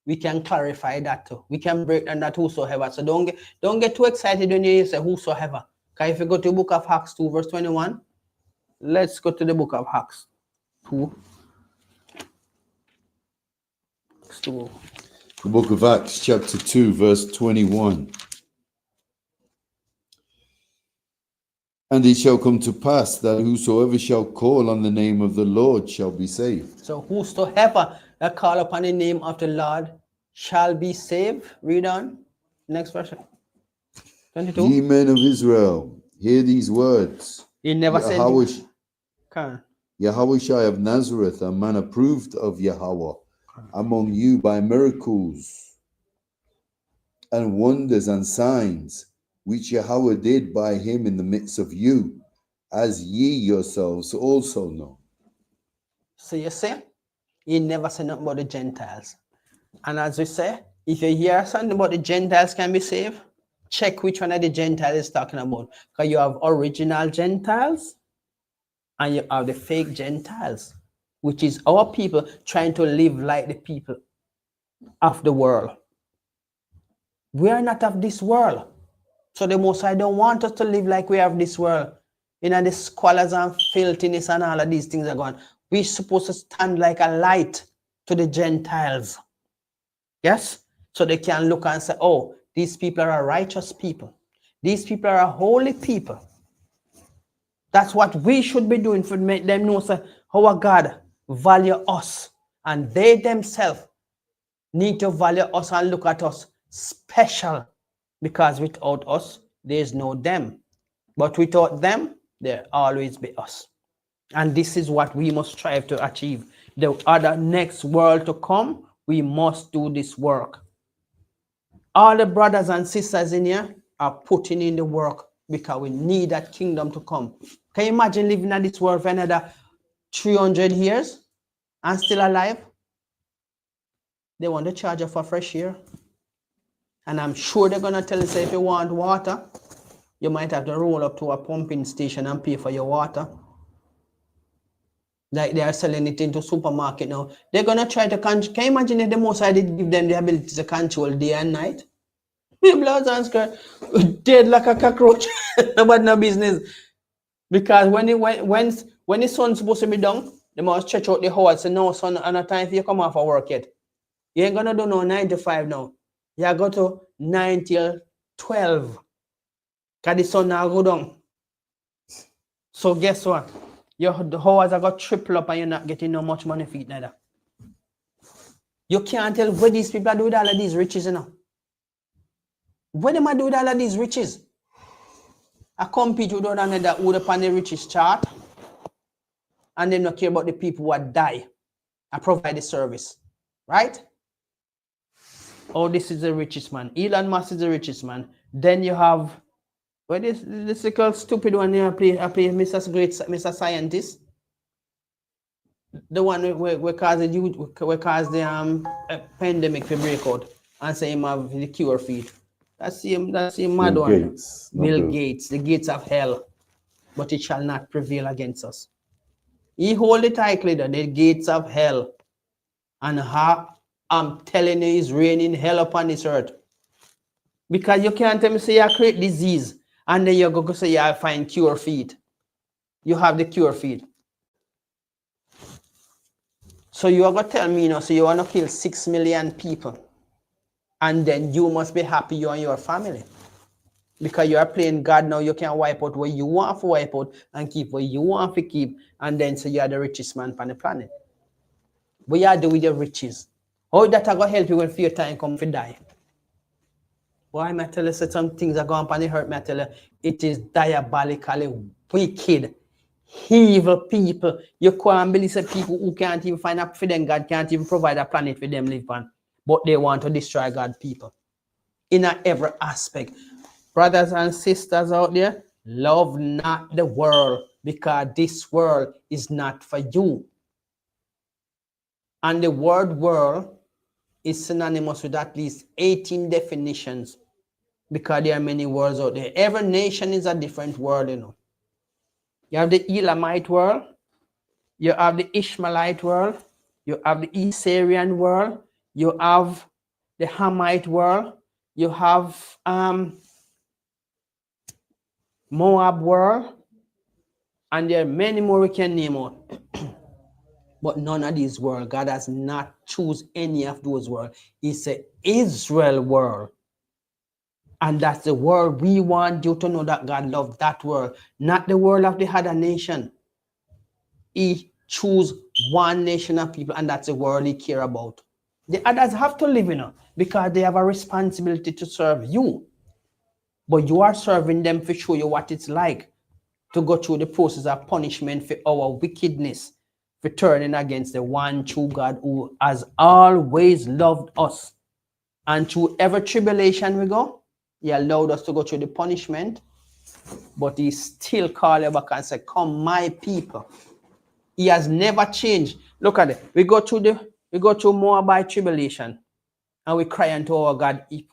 we can clarify that too. We can break down that whosoever. So don't get too excited when you say whosoever. Because if you go to the book of Acts 2, verse 21, let's go to the book of Acts 2. Acts 2. The book of Acts, chapter 2, verse 21. And it shall come to pass that whosoever shall call on the name of the Lord shall be saved. So whosoever that call upon the name of the Lord shall be saved. Read on. Next verse. 22. Ye men of Israel, hear these words. He never said Yahushua of Nazareth, a man approved of Yahweh, among you by miracles and wonders and signs, which Yahweh did by him in the midst of you, as ye yourselves also know. So you see, he never said nothing about the Gentiles. And as we say, if you hear something about the Gentiles can be saved, check which one of the Gentiles is talking about. Because you have original Gentiles and you have the fake Gentiles, which is our people trying to live like the people of the world. We are not of this world. So the Most High don't want us to live like we have this world. You know, the squalors and filthiness and all of these things are gone. We're supposed to stand like a light to the Gentiles. Yes? So they can look and say, oh, these people are righteous people. These people are holy people. That's what we should be doing to make them know that our God value us. And they themselves need to value us and look at us special. Because without us, there is no them. But without them, there always be us. And this is what we must strive to achieve. The other next world to come, we must do this work. All the brothers and sisters in here are putting in the work because we need that kingdom to come. Can you imagine living in this world for another 300 years and still alive? They want to charge you for fresh air. And I'm sure they're going to tell you, say, if you want water, you might have to roll up to a pumping station and pay for your water. Like they are selling it into supermarket now. They're going to try to control. Can you imagine if the Most High did give them the ability to control day and night? Blood and skirt dead like a cockroach. Nobody no business. Because when the sun's supposed to be done, they must stretch out the hours. So no sun and a time for you come off of work yet. You ain't going to do no 9 to 5 now. You go to 9 till 12. Because the sun now go down. So guess what? Your hours are got triple up and you're not getting no much money for it neither. You can't tell what these people are doing with all of these riches, you know. What am I doing with all of these riches? I compete with one another who upon the richest chart and they don't care about the people who die. I provide the service. Right? Oh, this is the richest man. Elon Musk is the richest man. Then you have, what is this little stupid one here? I play Mr. Scientist. The one we cause the pandemic to break out and say him have the cure for it. That's him mad one. Bill Gates, the gates of hell, but it shall not prevail against us. He hold the title, the gates of hell, and I'm telling you, it's raining hell upon this earth. Because you can't tell me say you create disease and then you go say you find cure for it. You have the cure for it. So you are going to tell me, you know, so you want to kill 6 million people and then you must be happy you and your family. Because you are playing God now, you can wipe out what you want to wipe out and keep what you want to keep, and then say you are the richest man on the planet. What you do with your riches? How that are going to help you when fear time come to die? Why am I tell you some things are going on the hurt? Me tell you, it is diabolically wicked, evil people. You can't believe some people who can't even find a for them. God can't even provide a planet for them live on, but they want to destroy God people in every aspect. Brothers and sisters out there, love not the world, because this world is not for you. And the word world is synonymous with at least 18 definitions, because there are many words out there. Every nation is a different world, you know. You have the Elamite world, you have the Ishmaelite world, you have the Assyrian world, you have the Hamite world, you have Moab world, and there are many more we can name out. But none of these world, God has not choose any of those world. It's an Israel world. And that's the world we want you to know, that God loved that world, not the world of the other nation. He choose one nation of people, and that's the world he care about. The others have to live in it because they have a responsibility to serve you. But you are serving them to show you what it's like to go through the process of punishment for our wickedness, for turning against the one true God who has always loved us. And through every tribulation we go, he allowed us to go through the punishment, but he still called you back and said, come my people. He has never changed. Look at it. We go through Moabite tribulation, and we cry unto our God. He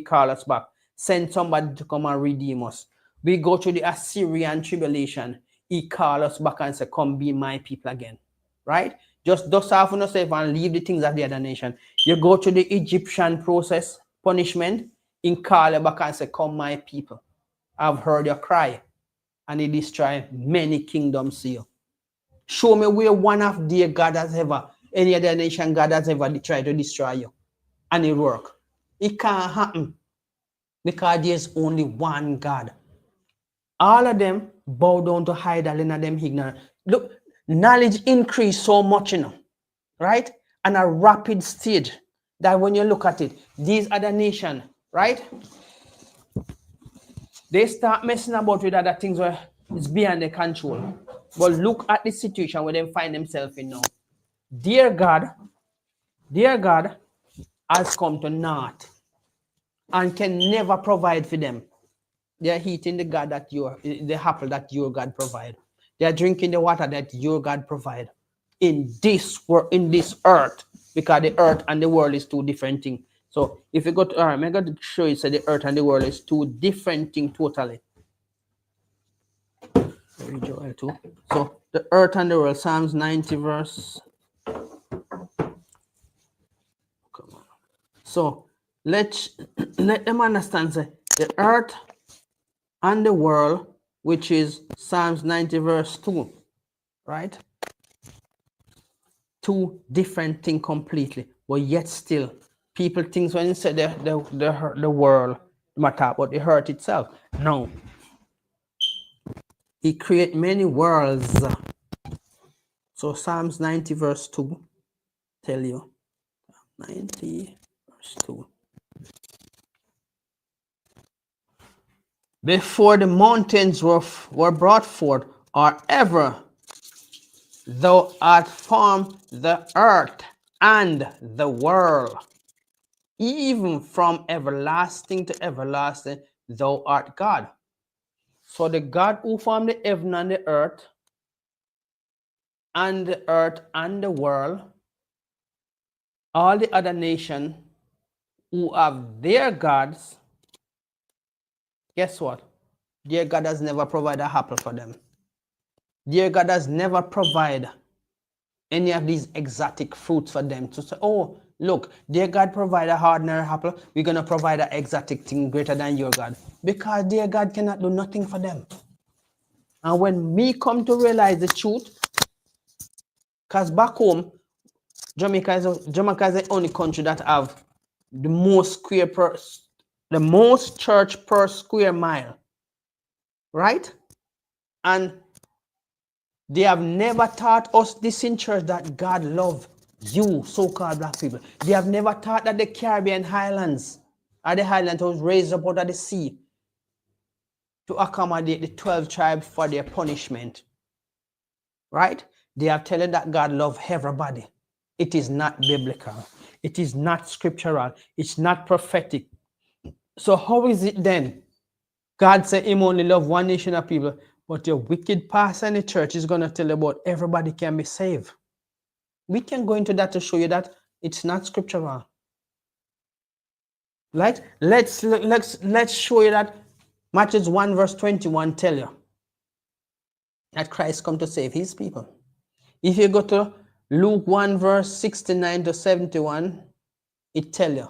call us back. Send somebody to come and redeem us. We go through the Assyrian tribulation. He call us back and say, come be my people again. Right? Just dust off on yourself and leave the things of the other nation. You go through the Egyptian process, punishment. He call you back and say, come my people. I've heard your cry. And he destroy many kingdoms here. Show me where one of their God has ever, any other nation God has ever tried to destroy you. And it work. It can't happen. Because there's only one God. All of them bow down to idol, and them ignorant. Look, knowledge increase so much, you know, right? And a rapid stage that when you look at it, these other nations, right? They start messing about with other things where it's beyond their control. But look at the situation where they find themselves in now. Dear God has come to naught and can never provide for them. They are eating the apple that your God provide. They are drinking the water that your God provide in this earth, because the earth and the world is two different things. So if you go to I'm going to show you, so the earth and the world is two different things totally. So the earth and the world, Psalms 90 verse. Come on. So let them understand, say, the earth and the world, which is Psalms 90 verse 2, right? Two different things completely, but yet still people think when you say the world matter about the earth itself. No. He create many worlds. So Psalms 90 verse 2 tell you. 90 verse 2. Before the mountains were brought forth, or ever thou art formed the earth and the world, even from everlasting to everlasting, thou art God. So the God who formed the heaven and the earth and the world, all the other nations who have their gods, guess what? Their God has never provided an apple for them. Their God has never provided any of these exotic fruits for them to say, oh, look, their God provide a ordinary apple, we're going to provide an exotic thing greater than your God. Because their God cannot do nothing for them. And when me come to realize the truth, because back home, Jamaica is the only country that have the most square the most church per square mile, right? And they have never taught us this in church, that God love you, so-called black people. They have never taught that the Caribbean Highlands or the Highlands was raised up out of the sea to accommodate the 12 tribes for their punishment, right? They have told that God love everybody. It is not biblical. It is not scriptural. It's not prophetic. So how is it then? God said him only love one nation of people, but your wicked pastor in the church is going to tell you about everybody can be saved. We can go into that to show you that it's not scriptural. Right? Let's show you that Matthew 1 verse 21 tell you that Christ come to save his people. If you go to Luke 1 verse 69 to 71, it tell you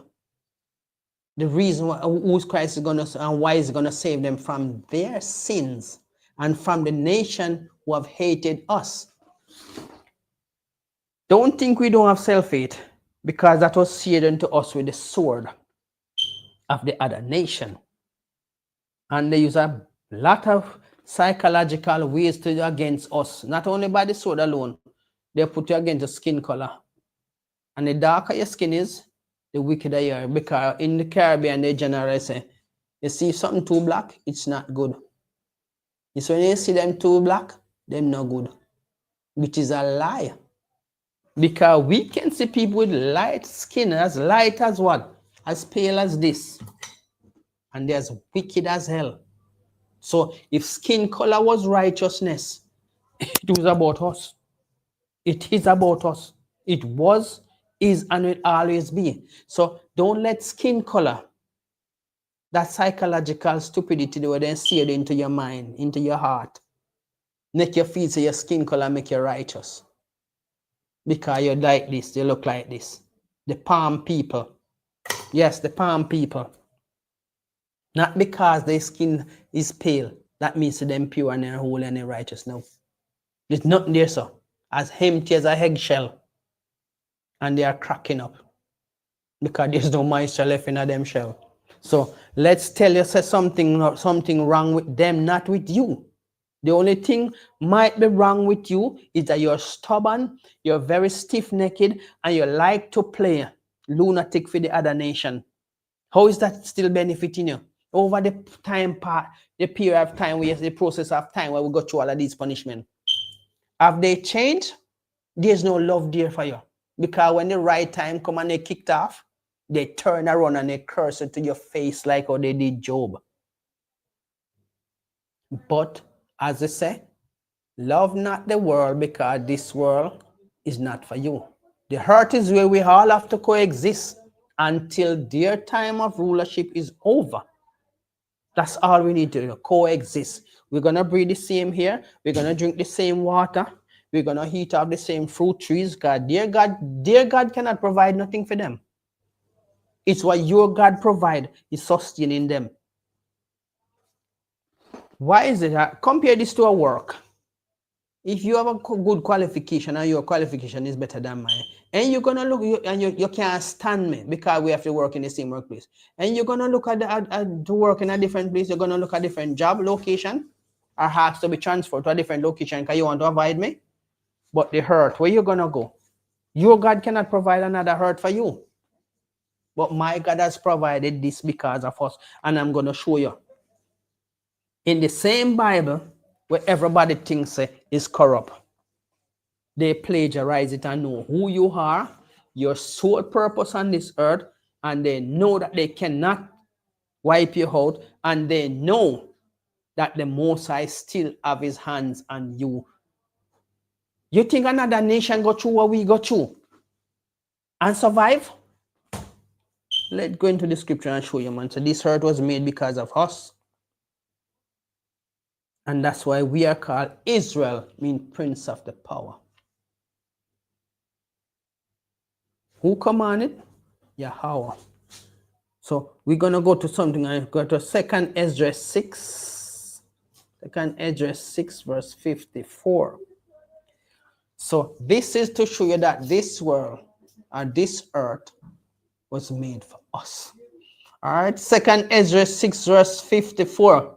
the reason why who's Christ is going to and why he's going to save them from their sins and from the nation who have hated us. Don't think we don't have self-hate, because that was seared unto us with the sword of the other nation. And they use a lot of psychological ways to do against us, not only by the sword alone. They put you against the skin color. And the darker your skin is, the wickeder you are. Because in the Caribbean, they generally say, you see something too black, it's not good. It's when you see them too black, them not good. Which is a lie. Because we can see people with light skin, as light as what? As pale as this. And they're as wicked as hell. So if skin color was righteousness, it was about us. It is about us. It was, is, and will always be. So don't let skin color, that psychological stupidity, they will then sear into your mind, into your heart, make you feel so your skin color make you righteous. Because you're like this, you look like this. The palm people. Yes, the palm people. Not because their skin is pale, that means them pure and they're holy and they're righteous. No. There's nothing there, so. As empty as a eggshell. And they are cracking up. Because there's no moisture left in them shell. So let's tell you say something wrong with them, not with you. The only thing might be wrong with you is that you're stubborn, you're very stiff-necked, and you like to play lunatic for the other nation. How is that still benefiting you? Over the time part, the period of time, the process of time where we go through all of these punishments. Have they changed? There's no love there for you. Because when the right time come and they kicked off, they turn around and they curse it to your face like how they did Job. But as I say, love not the world, because this world is not for you. The hurt is where we all have to coexist until their time of rulership is over. That's all we need to do, coexist. We're going to breathe the same air. We're going to drink the same water. We're going to eat off the same fruit trees. Dear God cannot provide nothing for them. It's what your God provide is sustaining them. Why is it that? Compare this to a work. If you have a good qualification and your qualification is better than mine, and you're going to look, and you can't stand me because we have to work in the same workplace, and you're going to look at to work in a different place, you're going to look at a different job location, or has to be transferred to a different location because you want to avoid me. But the hurt, where you going to go? Your God cannot provide another hurt for you. But my God has provided this because of us, and I'm going to show you. In the same Bible, where everybody thinks is corrupt, they plagiarize it and know who you are, your sole purpose on this earth, and they know that they cannot wipe you out, and they know that the Most High still have his hands on you. You think another nation go through what we go through and survive? Let's go into the scripture and show you, man. So this earth was made because of us. And that's why we are called Israel, mean prince of the power. Who commanded? Yahweh. So we're going to go to something. I go to 2 Ezra 6. 2 Ezra 6 verse 54. So this is to show you that this world or this earth was made for us. All right, second Ezra 6 verse 54.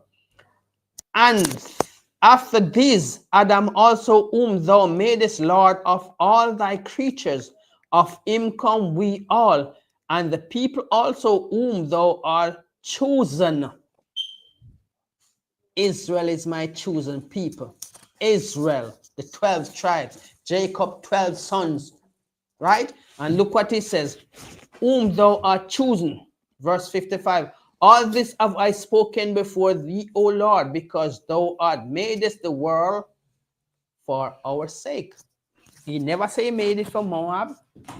And after this, Adam also, whom thou madest Lord of all thy creatures, of him come we all, and the people also whom thou art chosen. Israel is my chosen people. Israel, the 12 tribes, Jacob, 12 sons, right? And look what he says, whom thou art chosen. Verse 55. All this have I spoken before thee, O Lord, because thou art madest the world for our sake. He never say he made it for Moab.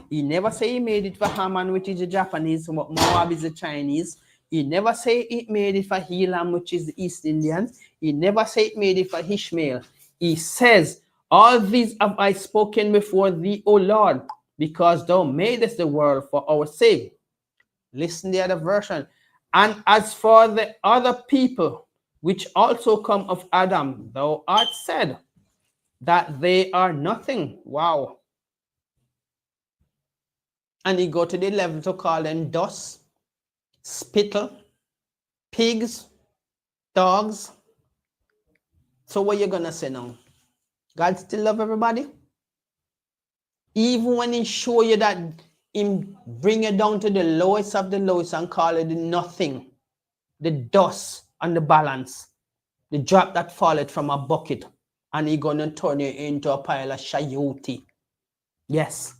He never say he made it for Haman, which is the Japanese, Moab is the Chinese. He never say it made it for Elam, which is the East Indian. He never say it made it for Ishmael. He says, all these have I spoken before thee, O Lord, because thou madest the world for our sake. Listen to the other version. And as for the other people, which also come of Adam, thou art said that they are nothing. Wow. And he go to the level to call them dust, spittle, pigs, dogs. So what you gonna say now? God still love everybody? Even when he show you that him bring you down to the lowest of the lowest and call it nothing, the dust on the balance, the drop that falleth from a bucket, and he gonna turn you into a pile of shayuti. Yes,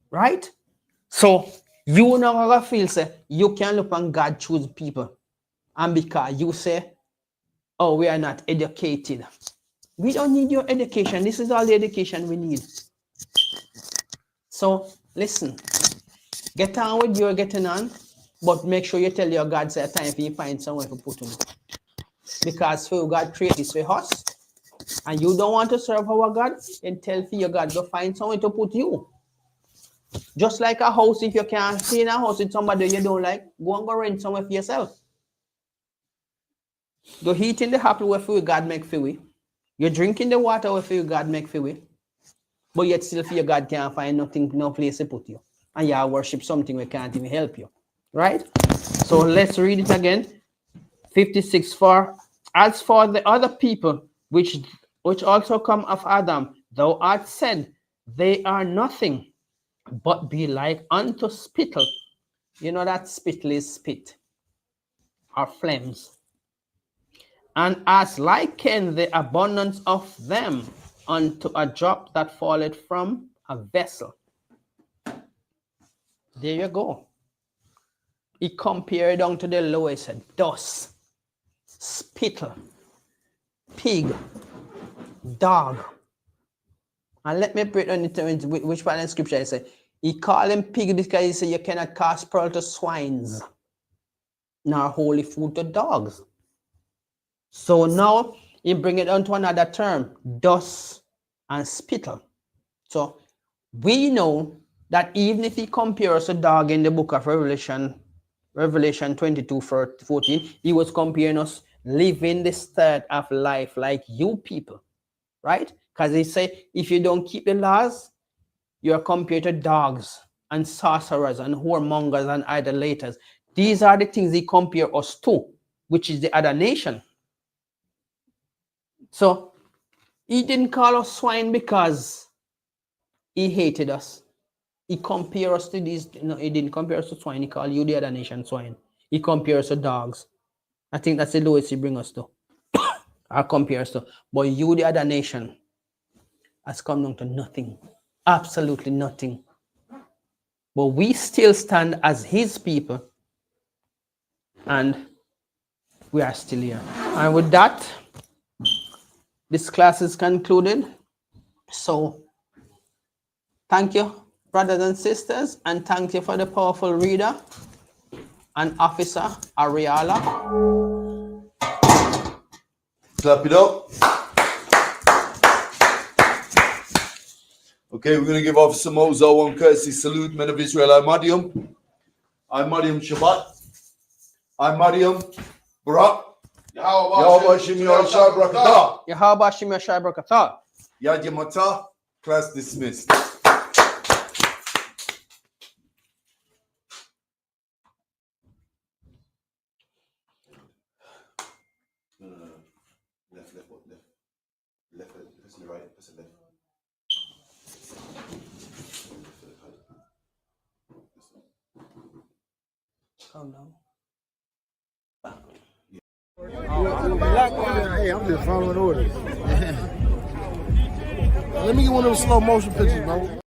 right? So you no longer feel say you can look on God choose people, and because you say, oh, we are not educated. We don't need your education. This is all the education we need. So listen, get on with your getting on, but make sure you tell your God say a time for you find somewhere to put him. Because for God created this for us, and you don't want to serve our God, then tell for your God to find somewhere to put you. Just like a house, if you can't stay in a house with somebody you don't like, go and go rent somewhere for yourself. The heat in the apple where for God make for we. You're drinking the water where for God make for we. But yet still for your God can't find nothing, no place to put you. And you worship something we can't even help you. Right? So let's read it again. 56. For as for the other people which also come of Adam, thou art said, they are nothing, but be like unto spittle. You know that spittle is spit or flames. And as liken the abundance of them unto a drop that falleth from a vessel. There you go. He compared down to the lowest, dust, spittle, pig, dog. And let me break down into which part in scripture I say. He called him pig because he said you cannot cast pearl to swines, nor holy food to dogs. So now he bring it down to another term, dust and spittle. So we know that even if he compares a dog in the book of Revelation 22:14, he was comparing us living the state of life like you people, right? Because he said, if you don't keep the laws, you are compared to dogs and sorcerers and whoremongers and idolaters. These are the things he compared us to, which is the other nation. So he didn't call us swine because he hated us. He compared us to these. No, he didn't compare us to swine. He called you the other nation swine. He compares us to dogs. I think that's the lowest he brings us to. Or compares to. But you, the other nation, has come down to nothing. Absolutely nothing. But we still stand as his people. And we are still here. And with that, this class is concluded. So thank you, brothers and sisters, and thank you for the powerful reader and officer Ariala. Clap it up. Okay, we're going to give Officer Mozo one courtesy salute, men of Israel. I'm Mariam. I'm Mariam Shabbat. I'm Mariam Barak. Yahweh Shem Yahshua Brakatah. Yahweh Shem Yahshua Brakatah. Yad Yamata. Class dismissed. Calm down. Hey, I'm just following orders. Let me get one of those slow motion pictures, bro.